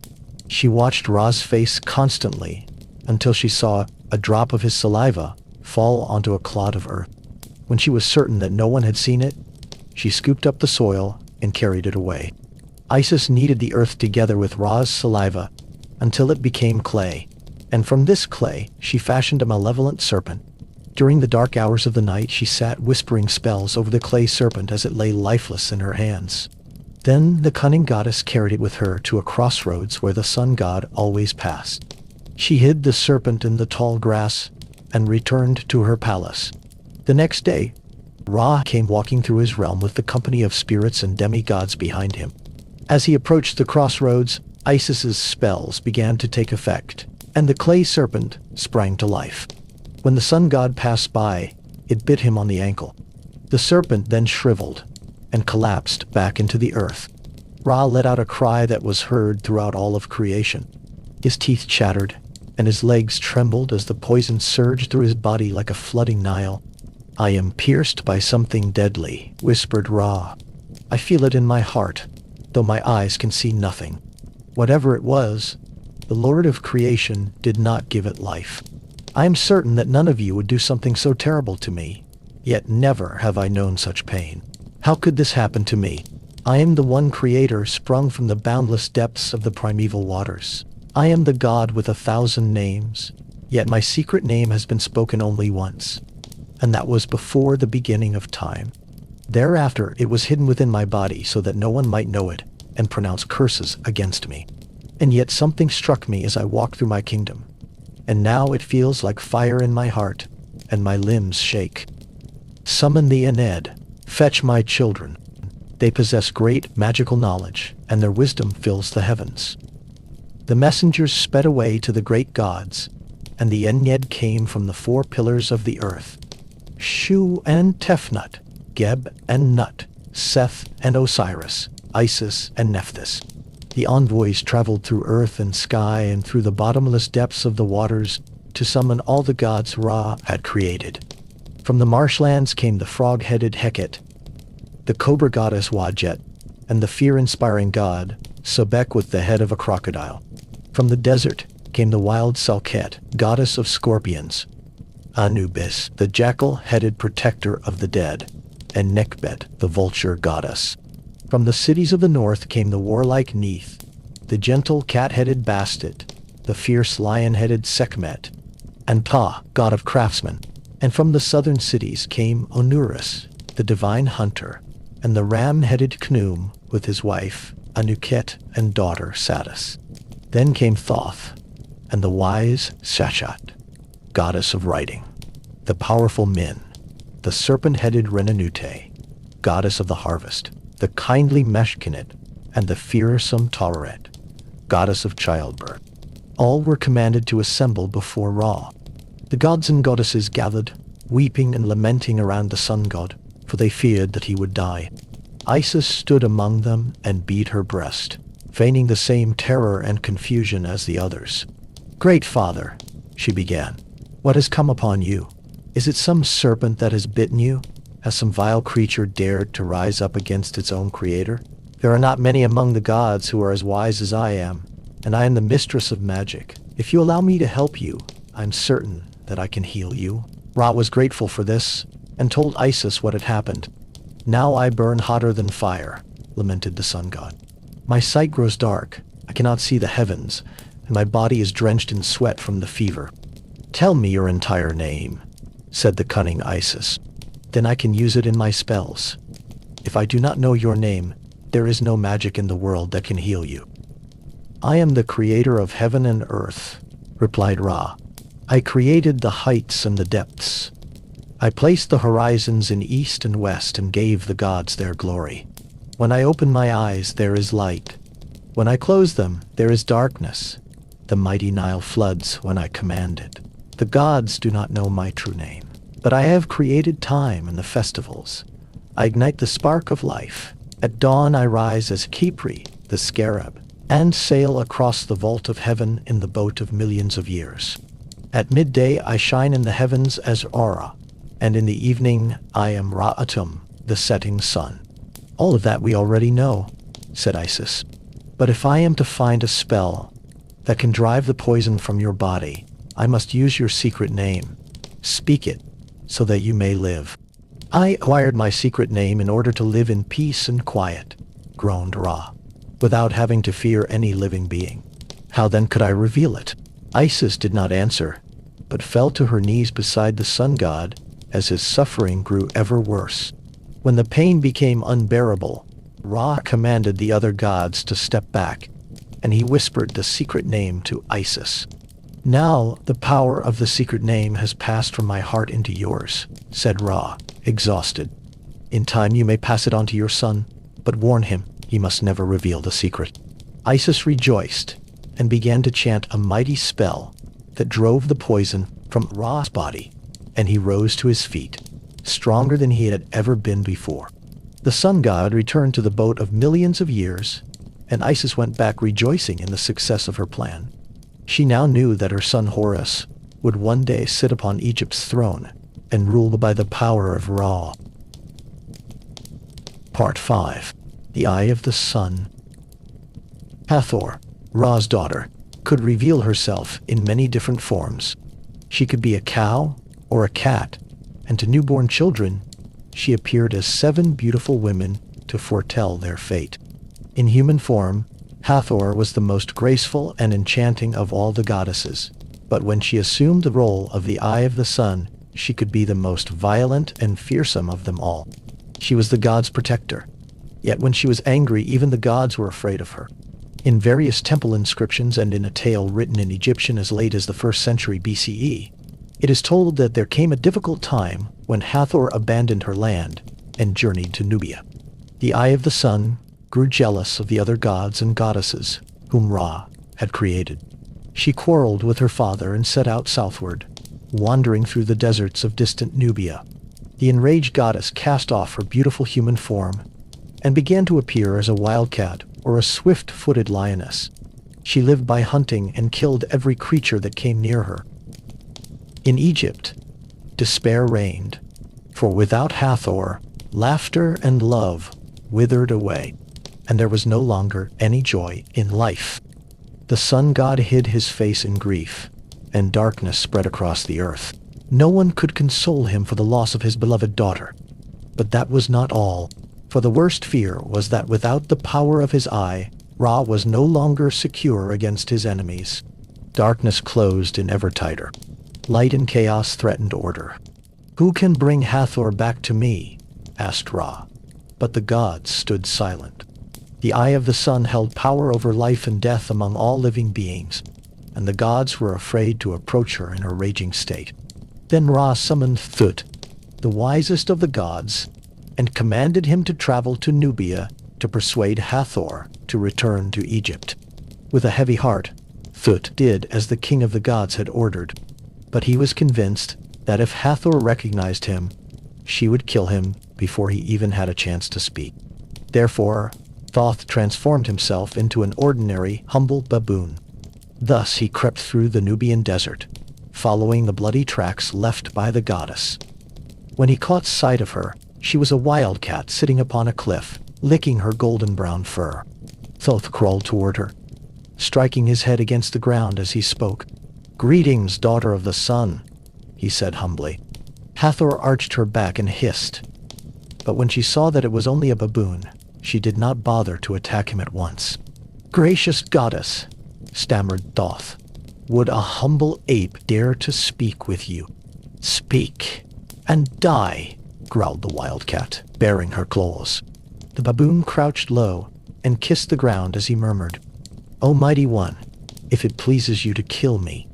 She watched Ra's face constantly until she saw a drop of his saliva fall onto a clod of earth. When she was certain that no one had seen it, she scooped up the soil and carried it away. Isis kneaded the earth together with Ra's saliva until it became clay, and from this clay she fashioned a malevolent serpent. During the dark hours of the night she sat whispering spells over the clay serpent as it lay lifeless in her hands. Then the cunning goddess carried it with her to a crossroads where the sun god always passed. She hid the serpent in the tall grass and returned to her palace. The next day, Ra came walking through his realm with the company of spirits and demigods behind him. As he approached the crossroads, Isis's spells began to take effect, and the clay serpent sprang to life. When the sun god passed by, it bit him on the ankle. The serpent then shriveled and collapsed back into the earth. Ra let out a cry that was heard throughout all of creation. His teeth chattered, and his legs trembled as the poison surged through his body like a flooding Nile. "I am pierced by something deadly," whispered Ra. "I feel it in my heart, though my eyes can see nothing." Whatever it was, the Lord of creation did not give it life. "I am certain that none of you would do something so terrible to me, yet never have I known such pain. How could this happen to me? I am the one creator sprung from the boundless depths of the primeval waters. I am the god with 1,000 names, yet my secret name has been spoken only once, and that was before the beginning of time. Thereafter it was hidden within my body so that no one might know it and pronounce curses against me. And yet something struck me as I walked through my kingdom, and now it feels like fire in my heart, and my limbs shake. Summon the Ened, fetch my children. They possess great magical knowledge, and their wisdom fills the heavens." The messengers sped away to the great gods, and the Ened came from the 4 pillars of the earth: Shu and Tefnut, Geb and Nut, Seth and Osiris, Isis and Nephthys. The envoys traveled through earth and sky and through the bottomless depths of the waters to summon all the gods Ra had created. From the marshlands came the frog-headed Heket, the cobra goddess Wadjet, and the fear-inspiring god Sobek with the head of a crocodile. From the desert came the wild Salket, goddess of scorpions, Anubis, the jackal-headed protector of the dead, and Nekbet, the vulture goddess. From the cities of the north came the warlike Neith, the gentle cat-headed Bastet, the fierce lion-headed Sekhmet, and Ta, god of craftsmen. And from the southern cities came Onuris, the divine hunter, and the ram-headed Khnum with his wife, Anuket, and daughter Satis. Then came Thoth, and the wise Shashat, goddess of writing, the powerful Min, the serpent-headed Renanute, goddess of the harvest, the kindly Meshkinet, and the fearsome Taweret, goddess of childbirth. All were commanded to assemble before Ra. The gods and goddesses gathered, weeping and lamenting around the sun god, for they feared that he would die. Isis stood among them and beat her breast, feigning the same terror and confusion as the others. "Great Father," she began, "what has come upon you? Is it some serpent that has bitten you? Has some vile creature dared to rise up against its own creator? There are not many among the gods who are as wise as I am, and I am the mistress of magic. If you allow me to help you, I'm certain that I can heal you." Ra was grateful for this and told Isis what had happened. "Now I burn hotter than fire," lamented the sun god. "My sight grows dark, I cannot see the heavens, and my body is drenched in sweat from the fever. "Tell me your entire name," said the cunning Isis. "Then I can use it in my spells. If I do not know your name, there is no magic in the world that can heal you." "I am the creator of heaven and earth," replied Ra. "I created the heights and the depths. I placed the horizons in east and west and gave the gods their glory. When I open my eyes, there is light. When I close them, there is darkness. The mighty Nile floods when I command it. The gods do not know my true name, but I have created time and the festivals. I ignite the spark of life. At dawn I rise as Khepri, the scarab, and sail across the vault of heaven in the boat of millions of years. At midday I shine in the heavens as Aura, and in the evening I am Ra-Atum, the setting sun." "All of that we already know," said Isis. "But if I am to find a spell that can drive the poison from your body, I must use your secret name. Speak it, so that you may live." "I acquired my secret name in order to live in peace and quiet," groaned Ra, "without having to fear any living being. How then could I reveal it?" Isis did not answer, but fell to her knees beside the sun god as his suffering grew ever worse. When the pain became unbearable, Ra commanded the other gods to step back, and he whispered the secret name to Isis. "Now the power of the secret name has passed from my heart into yours," said Ra, exhausted. "In time you may pass it on to your son, but warn him he must never reveal the secret." Isis rejoiced and began to chant a mighty spell that drove the poison from Ra's body, and he rose to his feet, stronger than he had ever been before. The sun god returned to the boat of millions of years, and Isis went back rejoicing in the success of her plan. She now knew that her son Horus would one day sit upon Egypt's throne and rule by the power of Ra. Part 5. The Eye of the Sun. Hathor, Ra's daughter, could reveal herself in many different forms. She could be a cow or a cat, and to newborn children, she appeared as 7 beautiful women to foretell their fate. In human form, Hathor was the most graceful and enchanting of all the goddesses, but when she assumed the role of the Eye of the Sun, she could be the most violent and fearsome of them all. She was the gods' protector, yet when she was angry, even the gods were afraid of her. In various temple inscriptions and in a tale written in Egyptian as late as the 1st century BCE, it is told that there came a difficult time when Hathor abandoned her land and journeyed to Nubia. The Eye of the Sun grew jealous of the other gods and goddesses whom Ra had created. She quarreled with her father and set out southward, wandering through the deserts of distant Nubia. The enraged goddess cast off her beautiful human form and began to appear as a wildcat or a swift-footed lioness. She lived by hunting and killed every creature that came near her. In Egypt, despair reigned, for without Hathor, laughter and love withered away, and there was no longer any joy in life. The sun god hid his face in grief, and darkness spread across the earth. No one could console him for the loss of his beloved daughter. But that was not all, for the worst fear was that without the power of his eye, Ra was no longer secure against his enemies. Darkness closed in ever tighter. Light and chaos threatened order. "Who can bring Hathor back to me?" asked Ra. But the gods stood silent. The Eye of the Sun held power over life and death among all living beings, and the gods were afraid to approach her in her raging state. Then Ra summoned Thoth, the wisest of the gods, and commanded him to travel to Nubia to persuade Hathor to return to Egypt. With a heavy heart, Thoth did as the king of the gods had ordered, but he was convinced that if Hathor recognized him, she would kill him before he even had a chance to speak. Therefore, Thoth transformed himself into an ordinary, humble baboon. Thus he crept through the Nubian desert, following the bloody tracks left by the goddess. When he caught sight of her, she was a wildcat sitting upon a cliff, licking her golden-brown fur. Thoth crawled toward her, striking his head against the ground as he spoke. "Greetings, daughter of the sun," he said humbly. Hathor arched her back and hissed, but when she saw that it was only a baboon, she did not bother to attack him at once. "Gracious goddess," stammered Thoth, would a humble ape dare to speak with you? Speak and die, growled the wildcat, baring her claws. The baboon crouched low and kissed the ground as he murmured, "O mighty one, if it pleases you to kill me,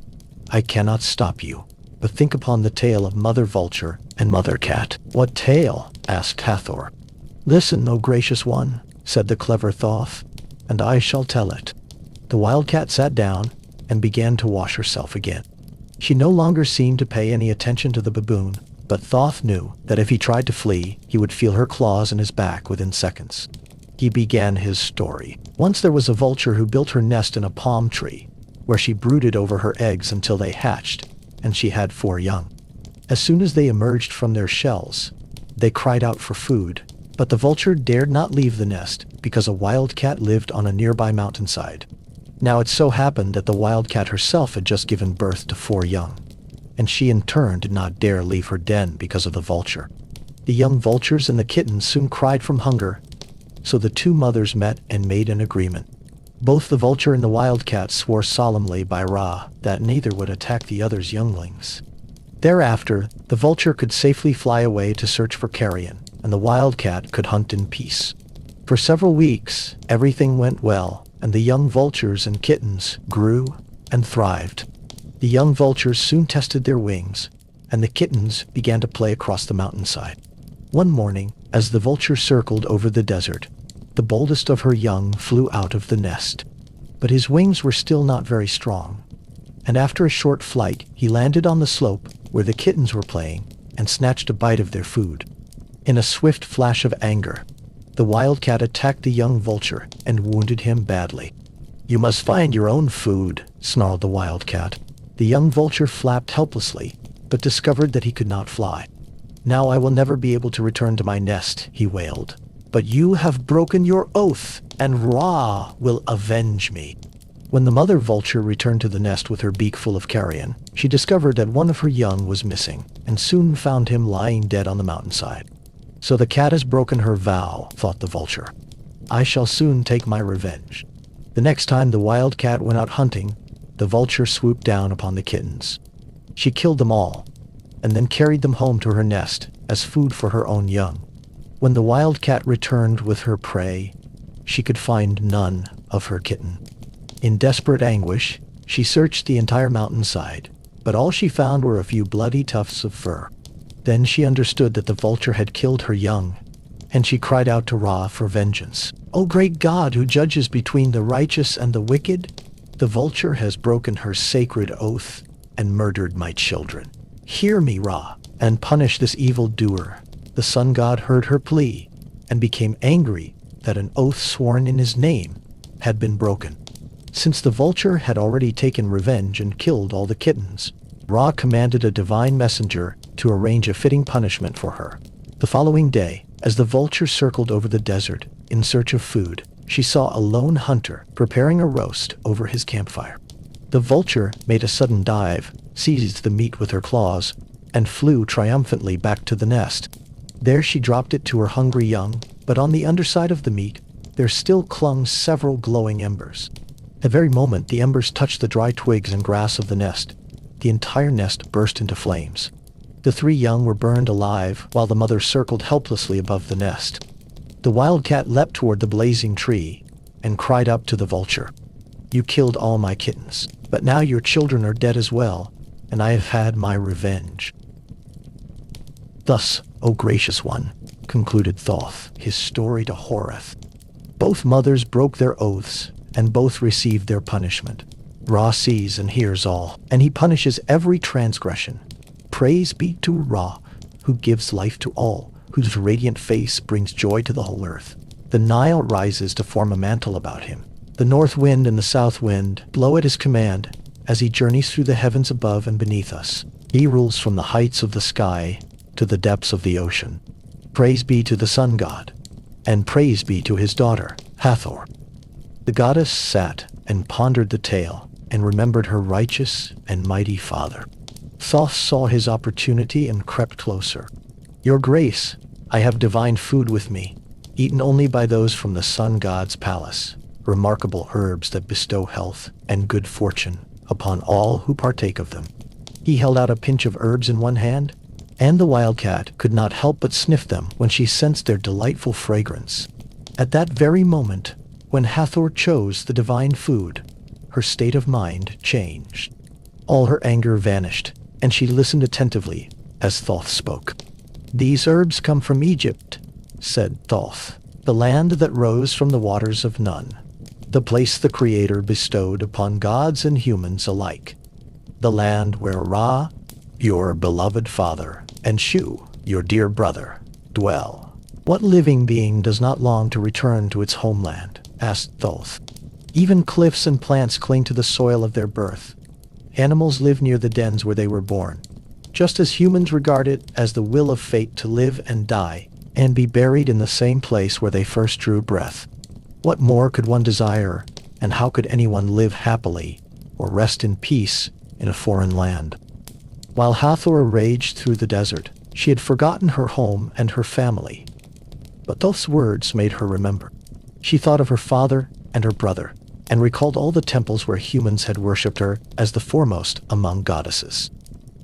I cannot stop you, but think upon the tale of Mother Vulture and Mother Cat." "What tale?" asked Hathor. "Listen, O gracious one," said the clever Thoth, "and I shall tell it." The wildcat sat down and began to wash herself again. She no longer seemed to pay any attention to the baboon, but Thoth knew that if he tried to flee, he would feel her claws in his back within seconds. He began his story. Once there was a vulture who built her nest in a palm tree, where she brooded over her eggs until they hatched, and she had 4 young. As soon as they emerged from their shells, they cried out for food, but the vulture dared not leave the nest because a wildcat lived on a nearby mountainside. Now it so happened that the wildcat herself had just given birth to 4 young, and she in turn did not dare leave her den because of the vulture. The young vultures and the kittens soon cried from hunger, so the 2 mothers met and made an agreement. Both the vulture and the wildcat swore solemnly by Ra that neither would attack the other's younglings. Thereafter, the vulture could safely fly away to search for carrion, and the wildcat could hunt in peace. For several weeks, everything went well, and the young vultures and kittens grew and thrived. The young vultures soon tested their wings, and the kittens began to play across the mountainside. One morning, as the vulture circled over the desert, the boldest of her young flew out of the nest. But his wings were still not very strong, and after a short flight, he landed on the slope where the kittens were playing and snatched a bite of their food. In a swift flash of anger, the wildcat attacked the young vulture and wounded him badly. "You must find your own food," snarled the wildcat. The young vulture flapped helplessly, but discovered that he could not fly. "Now I will never be able to return to my nest," he wailed. "But you have broken your oath, and Ra will avenge me." When the mother vulture returned to the nest with her beak full of carrion, she discovered that one of her young was missing, and soon found him lying dead on the mountainside. "So the cat has broken her vow," thought the vulture. "I shall soon take my revenge." The next time the wildcat went out hunting, the vulture swooped down upon the kittens. She killed them all, and then carried them home to her nest as food for her own young. When the wildcat returned with her prey, she could find none of her kitten. In desperate anguish, she searched the entire mountainside, but all she found were a few bloody tufts of fur. Then she understood that the vulture had killed her young, and she cried out to Ra for vengeance. "O great God who judges between the righteous and the wicked, the vulture has broken her sacred oath and murdered my children. Hear me, Ra, and punish this evil doer." The sun god heard her plea and became angry that an oath sworn in his name had been broken. Since the vulture had already taken revenge and killed all the kittens, Ra commanded a divine messenger to arrange a fitting punishment for her. The following day, as the vulture circled over the desert in search of food, she saw a lone hunter preparing a roast over his campfire. The vulture made a sudden dive, seized the meat with her claws, and flew triumphantly back to the nest. There she dropped it to her hungry young, but on the underside of the meat, there still clung several glowing embers. At the very moment the embers touched the dry twigs and grass of the nest, the entire nest burst into flames. The 3 young were burned alive while the mother circled helplessly above the nest. The wildcat leapt toward the blazing tree and cried up to the vulture, "You killed all my kittens, but now your children are dead as well, and I have had my revenge." "Thus, O gracious one," concluded Thoth his story to Horeth, "both mothers broke their oaths, and both received their punishment. Ra sees and hears all, and he punishes every transgression. Praise be to Ra, who gives life to all, whose radiant face brings joy to the whole earth. The Nile rises to form a mantle about him. The north wind and the south wind blow at his command as he journeys through the heavens above and beneath us. He rules from the heights of the sky to the depths of the ocean. Praise be to the sun god, and praise be to his daughter, Hathor." The goddess sat and pondered the tale and remembered her righteous and mighty father. Thoth saw his opportunity and crept closer. "Your grace, I have divine food with me, eaten only by those from the sun god's palace, remarkable herbs that bestow health and good fortune. upon all who partake of them. He held out a pinch of herbs in one hand, and the wildcat could not help but sniff them when she sensed their delightful fragrance. At that very moment, when Hathor chose the divine food, her state of mind changed. All her anger vanished, and she listened attentively as Thoth spoke. "These herbs come from Egypt," said Thoth, "the land that rose from the waters of Nun, the place the Creator bestowed upon gods and humans alike, the land where Ra, your beloved father, and Shu, your dear brother, dwell." "What living being does not long to return to its homeland?" asked Thoth. "Even cliffs and plants cling to the soil of their birth. Animals live near the dens where they were born, just as humans regard it as the will of fate to live and die and be buried in the same place where they first drew breath. What more could one desire, and how could anyone live happily or rest in peace in a foreign land?" While Hathor raged through the desert, she had forgotten her home and her family. But Thoth's words made her remember. She thought of her father and her brother, and recalled all the temples where humans had worshipped her as the foremost among goddesses.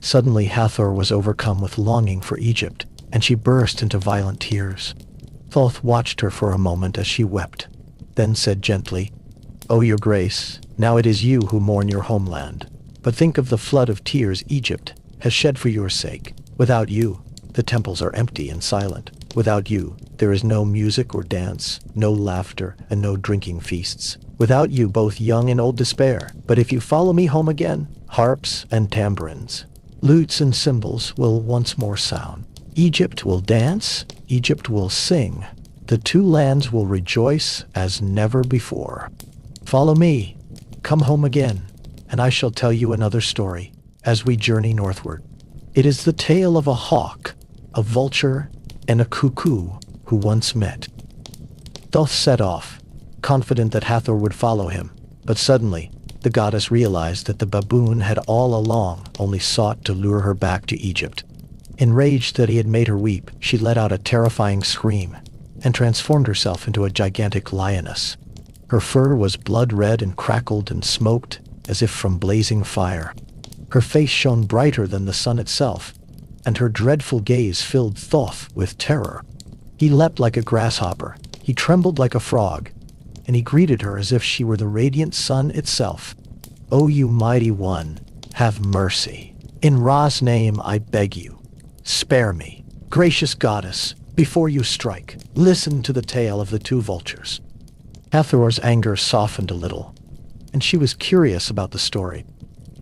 Suddenly Hathor was overcome with longing for Egypt, and she burst into violent tears. Thoth watched her for a moment as she wept, then said gently, "O your grace, now it is you who mourn your homeland. But think of the flood of tears Egypt has shed for your sake. Without you, the temples are empty and silent. Without you, there is no music or dance, no laughter, and no drinking feasts. Without you, both young and old despair. But if you follow me home again, harps and tambourines, lutes and cymbals will once more sound. Egypt will dance, Egypt will sing. The two lands will rejoice as never before. Follow me, come home again, and I shall tell you another story as we journey northward. It is the tale of a hawk, a vulture, and a cuckoo who once met." Thoth set off, confident that Hathor would follow him, but suddenly the goddess realized that the baboon had all along only sought to lure her back to Egypt. Enraged that he had made her weep, she let out a terrifying scream and transformed herself into a gigantic lioness. Her fur was blood red and crackled and smoked as if from blazing fire. Her face shone brighter than the sun itself, and her dreadful gaze filled Thoth with terror. He leapt like a grasshopper, he trembled like a frog, and he greeted her as if she were the radiant sun itself. "O you mighty one, have mercy. In Ra's name I beg you, spare me. Gracious goddess, before you strike, listen to the tale of the two vultures." Hathor's anger softened a little, and she was curious about the story.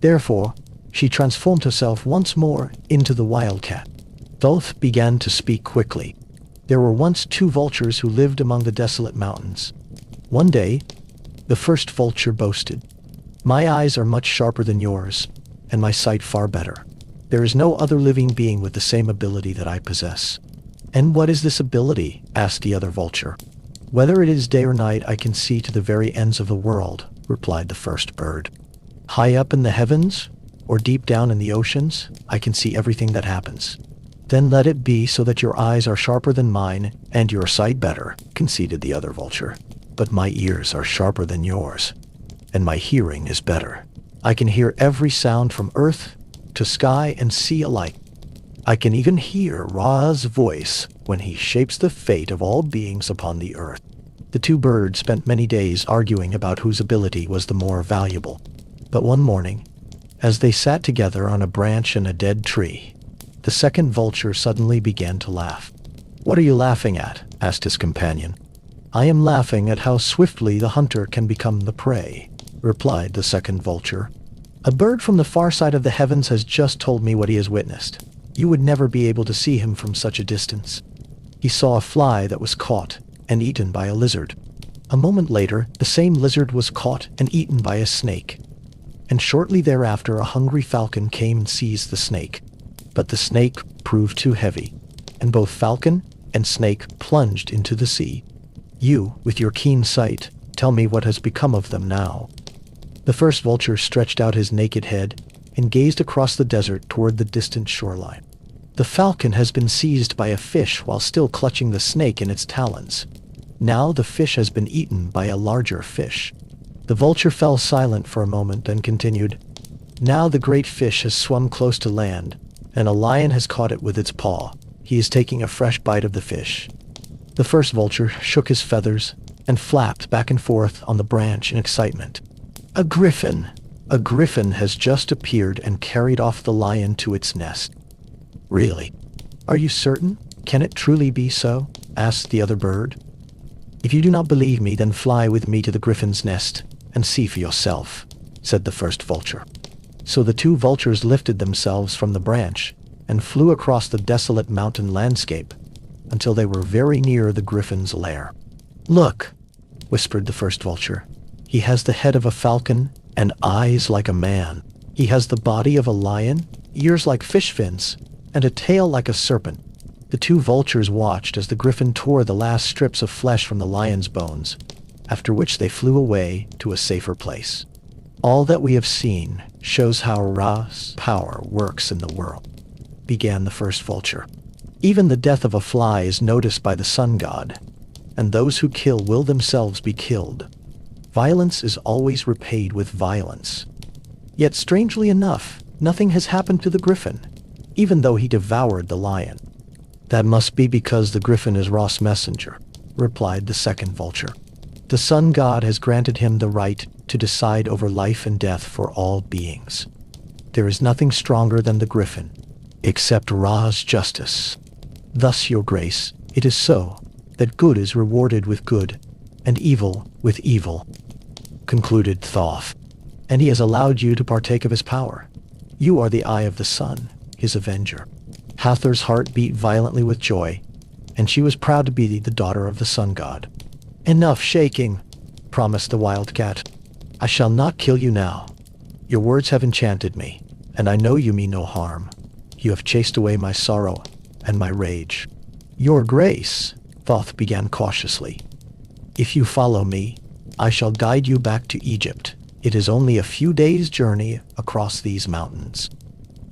Therefore, she transformed herself once more into the wildcat. Thoth began to speak quickly. "There were once two vultures who lived among the desolate mountains. One day, the first vulture boasted, 'My eyes are much sharper than yours, and my sight far better. There is no other living being with the same ability that I possess.' 'And what is this ability?' asked the other vulture. 'Whether it is day or night, I can see to the very ends of the world,' replied the first bird. 'High up in the heavens, or deep down in the oceans, I can see everything that happens.' 'Then let it be so that your eyes are sharper than mine, and your sight better,' conceded the other vulture. 'But my ears are sharper than yours, and my hearing is better. I can hear every sound from earth to sky and sea alike. I can even hear Ra's voice when he shapes the fate of all beings upon the earth." The two birds spent many days arguing about whose ability was the more valuable. But one morning, as they sat together on a branch in a dead tree, the second vulture suddenly began to laugh. "What are you laughing at?" asked his companion. "I am laughing at how swiftly the hunter can become the prey," replied the second vulture. "A bird from the far side of the heavens has just told me what he has witnessed. You would never be able to see him from such a distance. He saw a fly that was caught and eaten by a lizard. A moment later, the same lizard was caught and eaten by a snake. And shortly thereafter, a hungry falcon came and seized the snake. But the snake proved too heavy, and both falcon and snake plunged into the sea. You, with your keen sight, tell me what has become of them now." The first vulture stretched out his naked head and gazed across the desert toward the distant shoreline. "The falcon has been seized by a fish while still clutching the snake in its talons. Now the fish has been eaten by a larger fish. The vulture fell silent for a moment, then continued, "Now the great fish has swum close to land, and a lion has caught it with its paw. He is taking a fresh bite of the fish." The first vulture shook his feathers and flapped back and forth on the branch in excitement. "A griffin! A griffin has just appeared and carried off the lion to its nest." "Really? Are you certain? Can it truly be so?" asked the other bird. "If you do not believe me, then fly with me to the griffin's nest and see for yourself," said the first vulture. So the two vultures lifted themselves from the branch and flew across the desolate mountain landscape until they were very near the griffin's lair. "Look," whispered the first vulture. "He has the head of a falcon and eyes like a man. He has the body of a lion, ears like fish fins, and a tail like a serpent." The two vultures watched as the griffin tore the last strips of flesh from the lion's bones, after which they flew away to a safer place. "All that we have seen shows how Ra's power works in the world," began the first vulture. "Even the death of a fly is noticed by the sun god, and those who kill will themselves be killed. Violence is always repaid with violence. Yet strangely enough, nothing has happened to the griffin, even though he devoured the lion." "That must be because the griffin is Ra's messenger," replied the second vulture. "The sun god has granted him the right to decide over life and death for all beings. There is nothing stronger than the griffin, except Ra's justice. Thus, your grace, it is so, that good is rewarded with good, and evil with evil," concluded Thoth. "And he has allowed you to partake of his power. You are the eye of the sun, his avenger." Hathor's heart beat violently with joy, and she was proud to be the daughter of the sun god. "Enough shaking," promised the wildcat. "I shall not kill you now. Your words have enchanted me, and I know you mean no harm. You have chased away my sorrow and my rage." "Your grace," Thoth began cautiously, "if you follow me, I shall guide you back to Egypt. It is only a few days' journey across these mountains."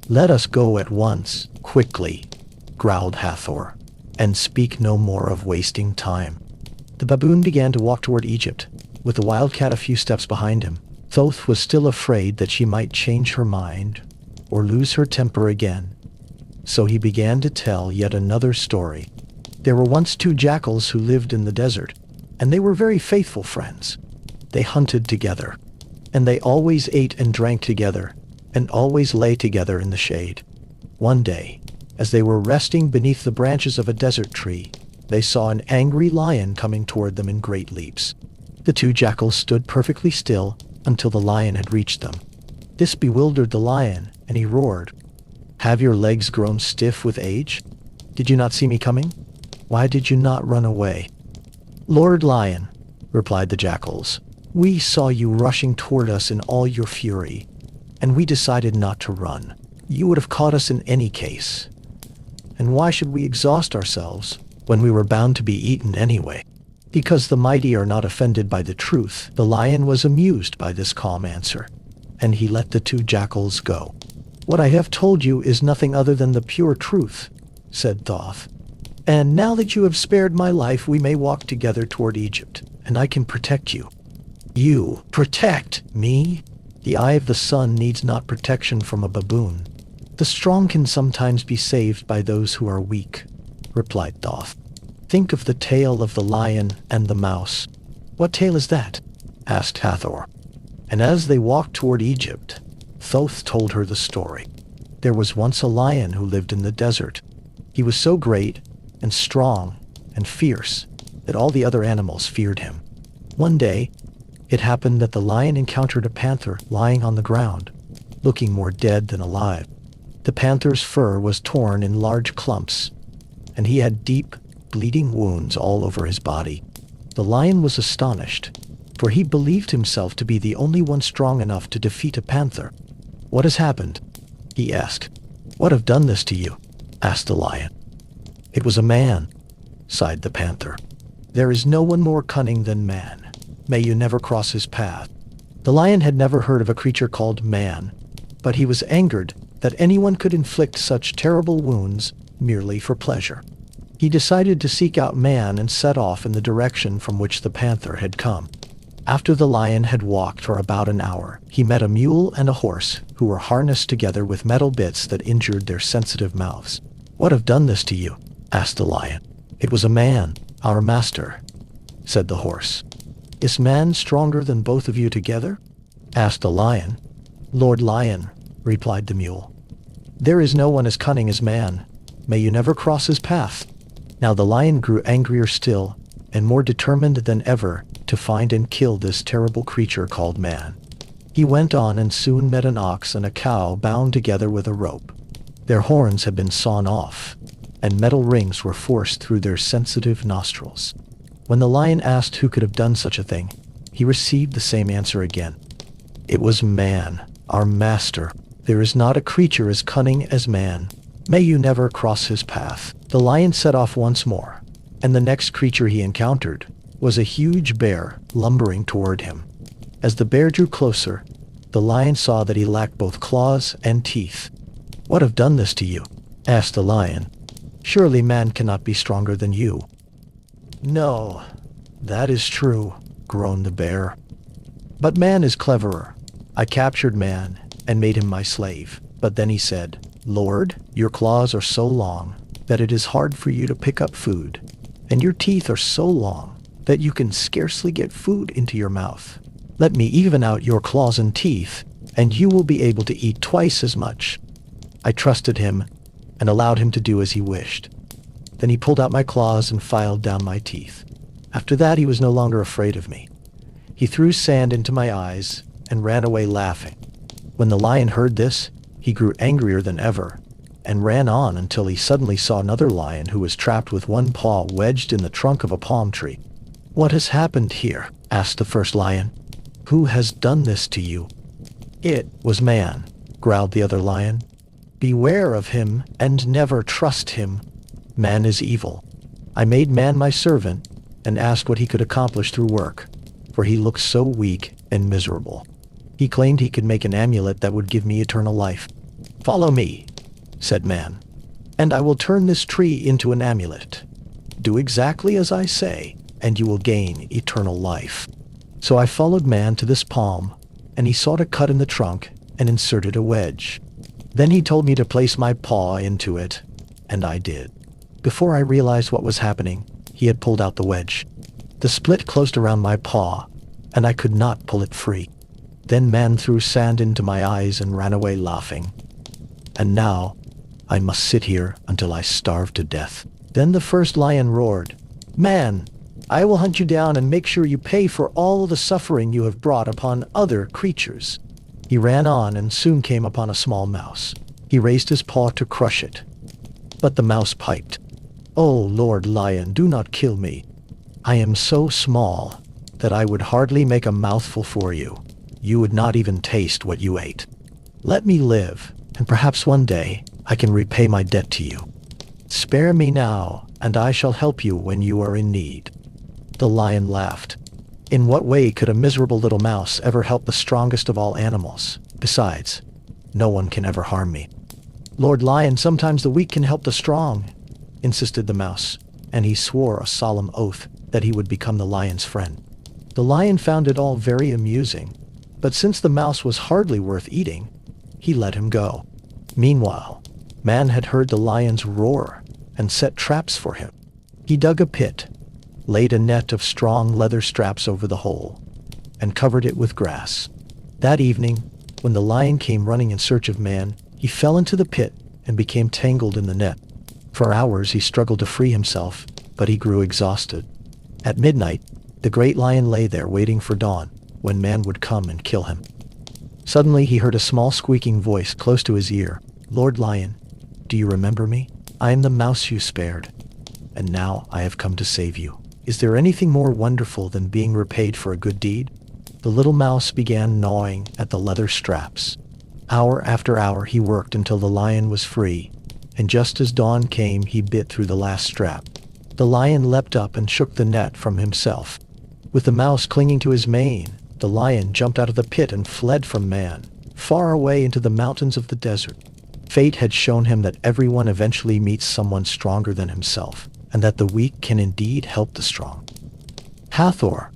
"Let us go at once, quickly," growled Hathor, "and speak no more of wasting time." The baboon began to walk toward Egypt, with the wildcat a few steps behind him. Thoth was still afraid that she might change her mind or lose her temper again, so he began to tell yet another story. There were once two jackals who lived in the desert, and they were very faithful friends. They hunted together, and they always ate and drank together, and always lay together in the shade. One day, as they were resting beneath the branches of a desert tree, they saw an angry lion coming toward them in great leaps. The two jackals stood perfectly still until the lion had reached them. This bewildered the lion, and he roared, "Have your legs grown stiff with age? Did you not see me coming? Why did you not run away?" "Lord Lion," replied the jackals, "we saw you rushing toward us in all your fury, and we decided not to run. You would have caught us in any case. And why should we exhaust ourselves when we were bound to be eaten anyway?" Because the mighty are not offended by the truth, the lion was amused by this calm answer, and he let the two jackals go. "What I have told you is nothing other than the pure truth," said Thoth. "And now that you have spared my life, we may walk together toward Egypt, and I can protect you." "You protect me?" "The eye of the sun needs not protection from a baboon. The strong can sometimes be saved by those who are weak," replied Thoth. "Think of the tail of the lion and the mouse." "What tale is that?" asked Hathor. And as they walked toward Egypt, Thoth told her the story. There was once a lion who lived in the desert. He was so great and strong and fierce that all the other animals feared him. One day, it happened that the lion encountered a panther lying on the ground, looking more dead than alive. The panther's fur was torn in large clumps, and he had deep, bleeding wounds all over his body. The lion was astonished, for he believed himself to be the only one strong enough to defeat a panther. "What has happened?" he asked. "What have done this to you?" asked the lion. "It was a man," sighed the panther. "There is no one more cunning than man. May you never cross his path." The lion had never heard of a creature called man, but he was angered that anyone could inflict such terrible wounds merely for pleasure. He decided to seek out man and set off in the direction from which the panther had come. After the lion had walked for about an hour, he met a mule and a horse who were harnessed together with metal bits that injured their sensitive mouths. "What have done this to you?" asked the lion. "It was a man, our master," said the horse. "Is man stronger than both of you together?" asked the lion. "Lord Lion," replied the mule, "there is no one as cunning as man. May you never cross his path." Now the lion grew angrier still, and more determined than ever to find and kill this terrible creature called man. He went on and soon met an ox and a cow bound together with a rope. Their horns had been sawn off, and metal rings were forced through their sensitive nostrils. When the lion asked who could have done such a thing, he received the same answer again. "It was man, our master. There is not a creature as cunning as man. May you never cross his path." The lion set off once more, and the next creature he encountered was a huge bear lumbering toward him. As the bear drew closer, the lion saw that he lacked both claws and teeth. "What have done this to you?" asked the lion. "Surely man cannot be stronger than you." "No, that is true," groaned the bear. "But man is cleverer. I captured man and made him my slave." But then he said, "Lord, your claws are so long that it is hard for you to pick up food, and your teeth are so long that you can scarcely get food into your mouth. Let me even out your claws and teeth, and you will be able to eat twice as much." I trusted him and allowed him to do as he wished. Then he pulled out my claws and filed down my teeth. After that, he was no longer afraid of me. He threw sand into my eyes and ran away laughing. When the lion heard this, he grew angrier than ever and ran on until he suddenly saw another lion who was trapped with one paw wedged in the trunk of a palm tree. "What has happened here?" asked the first lion. "Who has done this to you?" "It was man," growled the other lion. "Beware of him and never trust him. Man is evil. I made man my servant and asked what he could accomplish through work, for he looked so weak and miserable. He claimed he could make an amulet that would give me eternal life. 'Follow me,' said man, 'and I will turn this tree into an amulet. Do exactly as I say, and you will gain eternal life.' So I followed man to this palm, and he sawed a cut in the trunk and inserted a wedge. Then he told me to place my paw into it, and I did. Before I realized what was happening, he had pulled out the wedge. The split closed around my paw, and I could not pull it free. Then man threw sand into my eyes and ran away laughing. And now I must sit here until I starve to death." Then the first lion roared, "Man, I will hunt you down and make sure you pay for all the suffering you have brought upon other creatures." He ran on and soon came upon a small mouse. He raised his paw to crush it, but the mouse piped, "Oh, Lord Lion, do not kill me. I am so small that I would hardly make a mouthful for you. You would not even taste what you ate. Let me live, and perhaps one day I can repay my debt to you. Spare me now, and I shall help you when you are in need." The lion laughed. In what way could a miserable little mouse ever help the strongest of all animals? Besides, no one can ever harm me. "Lord Lion, sometimes the weak can help the strong," insisted the mouse, and he swore a solemn oath that he would become the lion's friend. The lion found it all very amusing, but since the mouse was hardly worth eating, he let him go. Meanwhile, man had heard the lion's roar and set traps for him. He dug a pit, laid a net of strong leather straps over the hole, and covered it with grass. That evening, when the lion came running in search of man, he fell into the pit and became tangled in the net. For hours he struggled to free himself, but he grew exhausted. At midnight, the great lion lay there waiting for dawn, when man would come and kill him. Suddenly he heard a small squeaking voice close to his ear. "Lord Lion, do you remember me? I am the mouse you spared, and now I have come to save you. Is there anything more wonderful than being repaid for a good deed?" The little mouse began gnawing at the leather straps. Hour after hour he worked until the lion was free, and just as dawn came he bit through the last strap. The lion leapt up and shook the net from himself. With the mouse clinging to his mane, the lion jumped out of the pit and fled from man, far away into the mountains of the desert. Fate had shown him that everyone eventually meets someone stronger than himself, and that the weak can indeed help the strong. Hathor,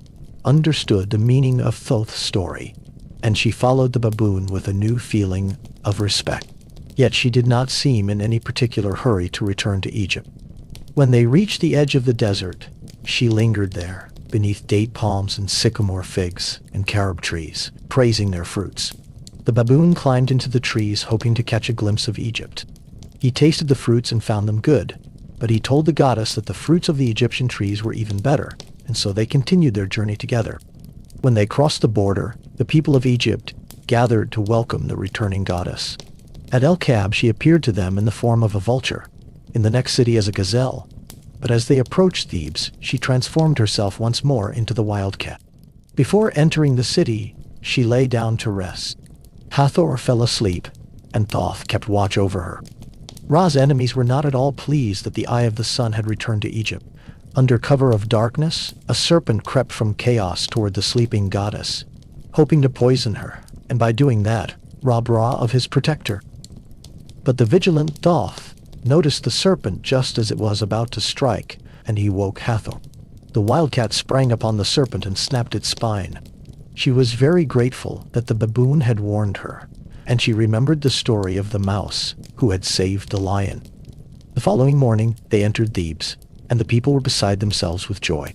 understood the meaning of Thoth's story, and she followed the baboon with a new feeling of respect. Yet she did not seem in any particular hurry to return to Egypt. When they reached the edge of the desert, she lingered there, beneath date palms and sycamore figs and carob trees, praising their fruits. The baboon climbed into the trees, hoping to catch a glimpse of Egypt. He tasted the fruits and found them good, but he told the goddess that the fruits of the Egyptian trees were even better, and so they continued their journey together. When they crossed the border, the people of Egypt gathered to welcome the returning goddess. At El Kab, she appeared to them in the form of a vulture, in the next city as a gazelle, but as they approached Thebes, she transformed herself once more into the wildcat. Before entering the city, she lay down to rest. Hathor fell asleep, and Thoth kept watch over her. Ra's enemies were not at all pleased that the Eye of the Sun had returned to Egypt. Under cover of darkness, a serpent crept from chaos toward the sleeping goddess, hoping to poison her, and by doing that, rob Ra of his protector. But the vigilant Thoth noticed the serpent just as it was about to strike, and he woke Hathor. The wildcat sprang upon the serpent and snapped its spine. She was very grateful that the baboon had warned her, and she remembered the story of the mouse who had saved the lion. The following morning, they entered Thebes, and the people were beside themselves with joy.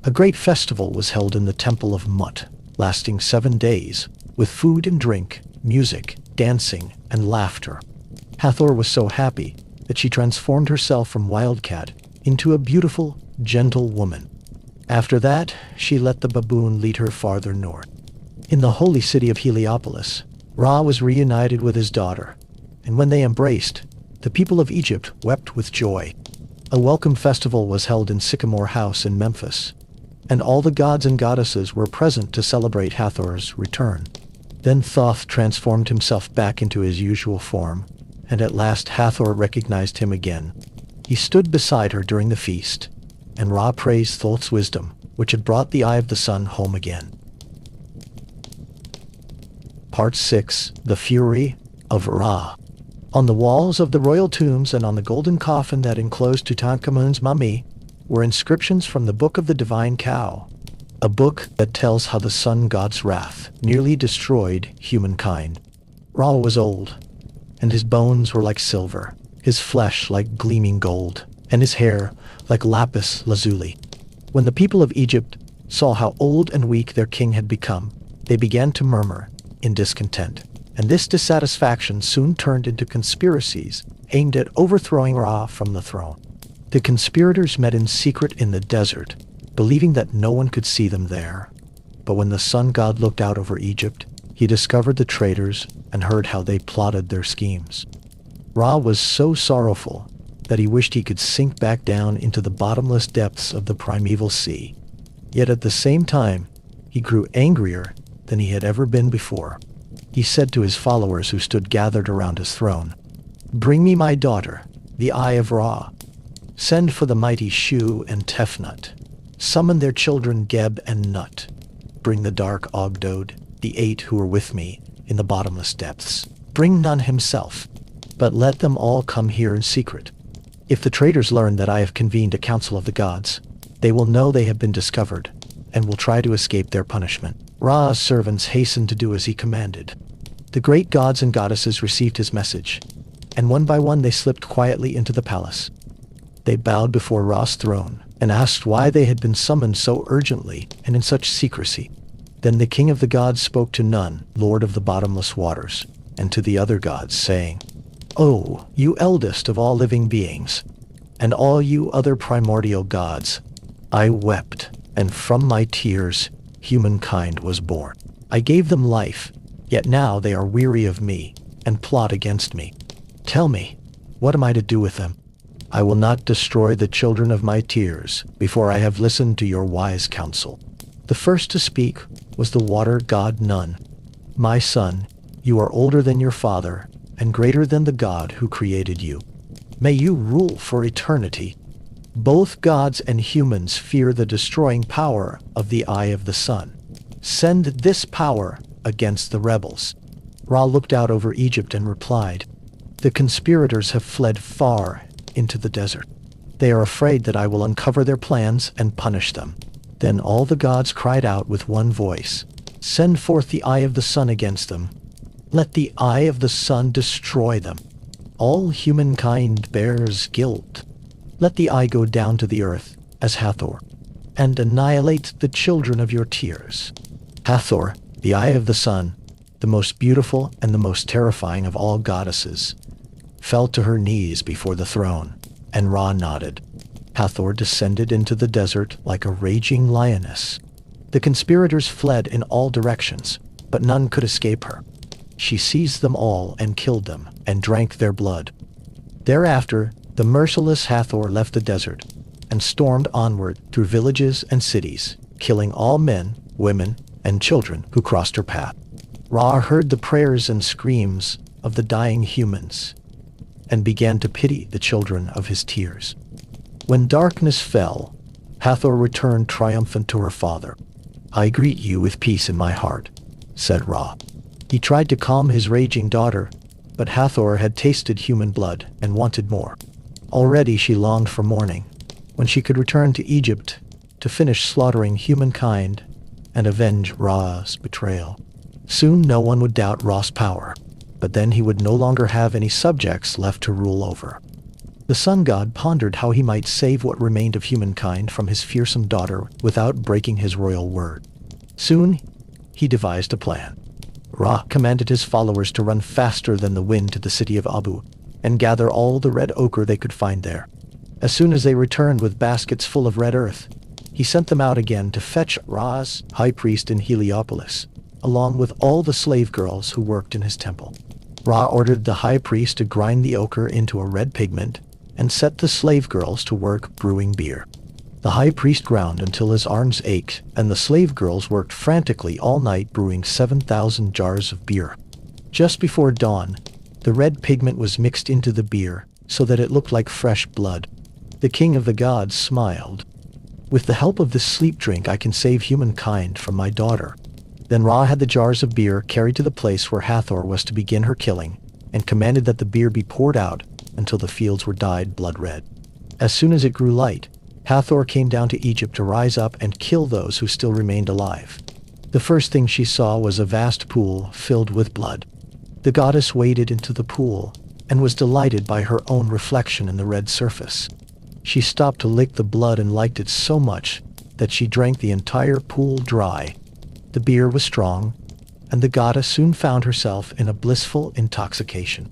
A great festival was held in the Temple of Mut, lasting 7 days, with food and drink, music, dancing, and laughter. Hathor was so happy that she transformed herself from wildcat into a beautiful, gentle woman. After that, she let the baboon lead her farther north. In the holy city of Heliopolis, Ra was reunited with his daughter, and when they embraced, the people of Egypt wept with joy. A welcome festival was held in Sycamore House in Memphis, and all the gods and goddesses were present to celebrate Hathor's return. Then Thoth transformed himself back into his usual form, and at last Hathor recognized him again. He stood beside her during the feast, and Ra praised Thoth's wisdom, which had brought the Eye of the Sun home again. Part 6. The Fury of Ra. On the walls of the royal tombs and on the golden coffin that enclosed Tutankhamun's mummy were inscriptions from the Book of the Divine Cow, a book that tells how the sun god's wrath nearly destroyed humankind. Ra was old, and his bones were like silver, his flesh like gleaming gold, and his hair like lapis lazuli. When the people of Egypt saw how old and weak their king had become, they began to murmur in discontent, and this dissatisfaction soon turned into conspiracies aimed at overthrowing Ra from the throne. The conspirators met in secret in the desert, believing that no one could see them there. But when the sun god looked out over Egypt, he discovered the traitors and heard how they plotted their schemes. Ra was so sorrowful that he wished he could sink back down into the bottomless depths of the primeval sea. Yet at the same time, he grew angrier than he had ever been before. He said to his followers who stood gathered around his throne, "Bring me my daughter, the Eye of Ra. Send for the mighty Shu and Tefnut. Summon their children Geb and Nut. Bring the dark Ogdod, the 8 who were with me in the bottomless depths. Bring Nun himself, but let them all come here in secret. If the traitors learn that I have convened a council of the gods, they will know they have been discovered, and will try to escape their punishment." Ra's servants hastened to do as he commanded. The great gods and goddesses received his message, and one by one they slipped quietly into the palace. They bowed before Ra's throne and asked why they had been summoned so urgently and in such secrecy. Then the king of the gods spoke to Nun, lord of the bottomless waters, and to the other gods, saying, "O, you eldest of all living beings, and all you other primordial gods, I wept, and from my tears humankind was born. I gave them life, yet now they are weary of me and plot against me. Tell me, what am I to do with them? I will not destroy the children of my tears before I have listened to your wise counsel." The first to speak was the water god Nun. "My son, you are older than your father and greater than the God who created you. May you rule for eternity. Both gods and humans fear the destroying power of the Eye of the Sun. Send this power against the rebels." Ra looked out over Egypt and replied, "The conspirators have fled far into the desert. They are afraid that I will uncover their plans and punish them. Then all the gods cried out with one voice, "Send forth the eye of the sun against them. Let the eye of the sun destroy them. All humankind bears guilt. Let the eye go down to the earth as Hathor, and annihilate the children of your tears." Hathor, the eye of the sun, the most beautiful and the most terrifying of all goddesses, fell to her knees before the throne, and Ra nodded. Hathor descended into the desert like a raging lioness. The conspirators fled in all directions, but none could escape her. She seized them all and killed them, and drank their blood. Thereafter, the merciless Hathor left the desert, and stormed onward through villages and cities, killing all men, women, and children who crossed her path. Ra heard the prayers and screams of the dying humans, and began to pity the children of his tears. When darkness fell, Hathor returned triumphant to her father. "I greet you with peace in my heart," said Ra. He tried to calm his raging daughter, but Hathor had tasted human blood and wanted more. Already she longed for morning, when she could return to Egypt to finish slaughtering humankind and avenge Ra's betrayal. Soon no one would doubt Ra's power, but then he would no longer have any subjects left to rule over. The sun god pondered how he might save what remained of humankind from his fearsome daughter without breaking his royal word. Soon he devised a plan. Ra commanded his followers to run faster than the wind to the city of Abu and gather all the red ochre they could find there. As soon as they returned with baskets full of red earth, he sent them out again to fetch Ra's high priest in Heliopolis, along with all the slave girls who worked in his temple. Ra ordered the high priest to grind the ochre into a red pigment and set the slave girls to work brewing beer. The high priest ground until his arms ached, and the slave girls worked frantically all night brewing 7,000 jars of beer. Just before dawn, the red pigment was mixed into the beer so that it looked like fresh blood. The king of the gods smiled. "With the help of this sleep drink I can save humankind from my daughter." Then Ra had the jars of beer carried to the place where Hathor was to begin her killing, and commanded that the beer be poured out until the fields were dyed blood red. As soon as it grew light, Hathor came down to Egypt to rise up and kill those who still remained alive. The first thing she saw was a vast pool filled with blood. The goddess waded into the pool and was delighted by her own reflection in the red surface. She stopped to lick the blood and liked it so much that she drank the entire pool dry. The beer was strong, and the goddess soon found herself in a blissful intoxication.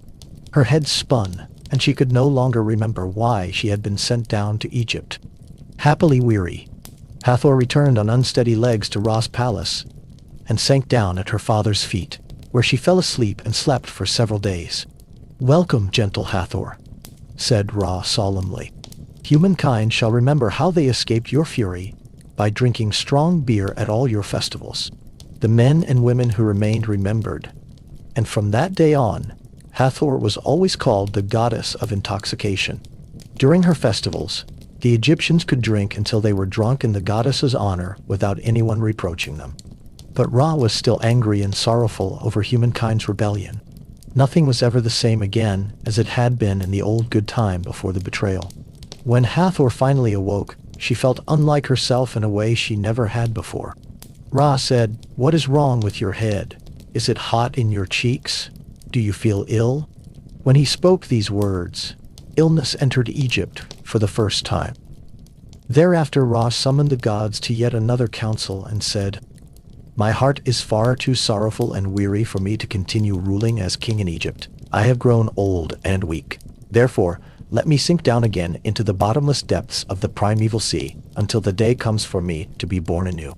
Her head spun, and she could no longer remember why she had been sent down to Egypt. Happily weary, Hathor returned on unsteady legs to Ra's palace and sank down at her father's feet, where she fell asleep and slept for several days. "Welcome, gentle Hathor," said Ra solemnly. "Humankind shall remember how they escaped your fury by drinking strong beer at all your festivals." The men and women who remained remembered, and from that day on, Hathor was always called the goddess of intoxication. During her festivals, the Egyptians could drink until they were drunk in the goddess's honor without anyone reproaching them. But Ra was still angry and sorrowful over humankind's rebellion. Nothing was ever the same again as it had been in the old good time before the betrayal. When Hathor finally awoke, she felt unlike herself in a way she never had before. Ra said, "What is wrong with your head? Is it hot in your cheeks? Do you feel ill?" When he spoke these words, illness entered Egypt for the first time. Thereafter Ra summoned the gods to yet another council and said, "My heart is far too sorrowful and weary for me to continue ruling as king in Egypt. I have grown old and weak. Therefore, let me sink down again into the bottomless depths of the primeval sea until the day comes for me to be born anew."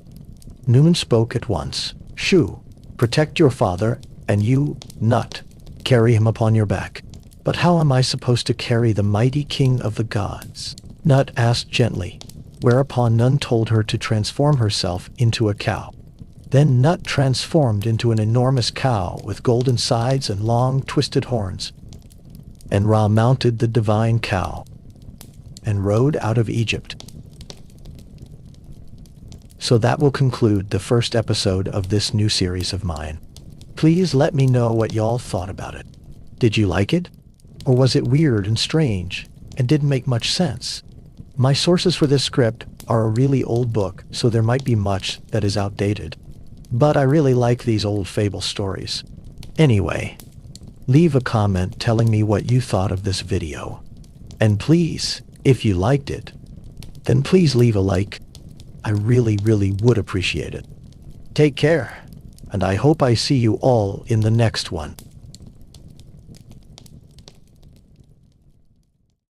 Nun spoke at once. "Shu, protect your father, and you, Nut, carry him upon your back." "But how am I supposed to carry the mighty king of the gods?" Nut asked gently, whereupon Nun told her to transform herself into a cow. Then Nut transformed into an enormous cow with golden sides and long twisted horns. And Ra mounted the divine cow and rode out of Egypt. So that will conclude the first episode of this new series of mine. Please let me know what y'all thought about it. Did you like it? Or was it weird and strange and didn't make much sense? My sources for this script are a really old book, so there might be much that is outdated. But I really like these old fable stories. Anyway, leave a comment telling me what you thought of this video. And please, if you liked it, then please leave a like. I really would appreciate it. Take care, and I hope I see you all in the next one.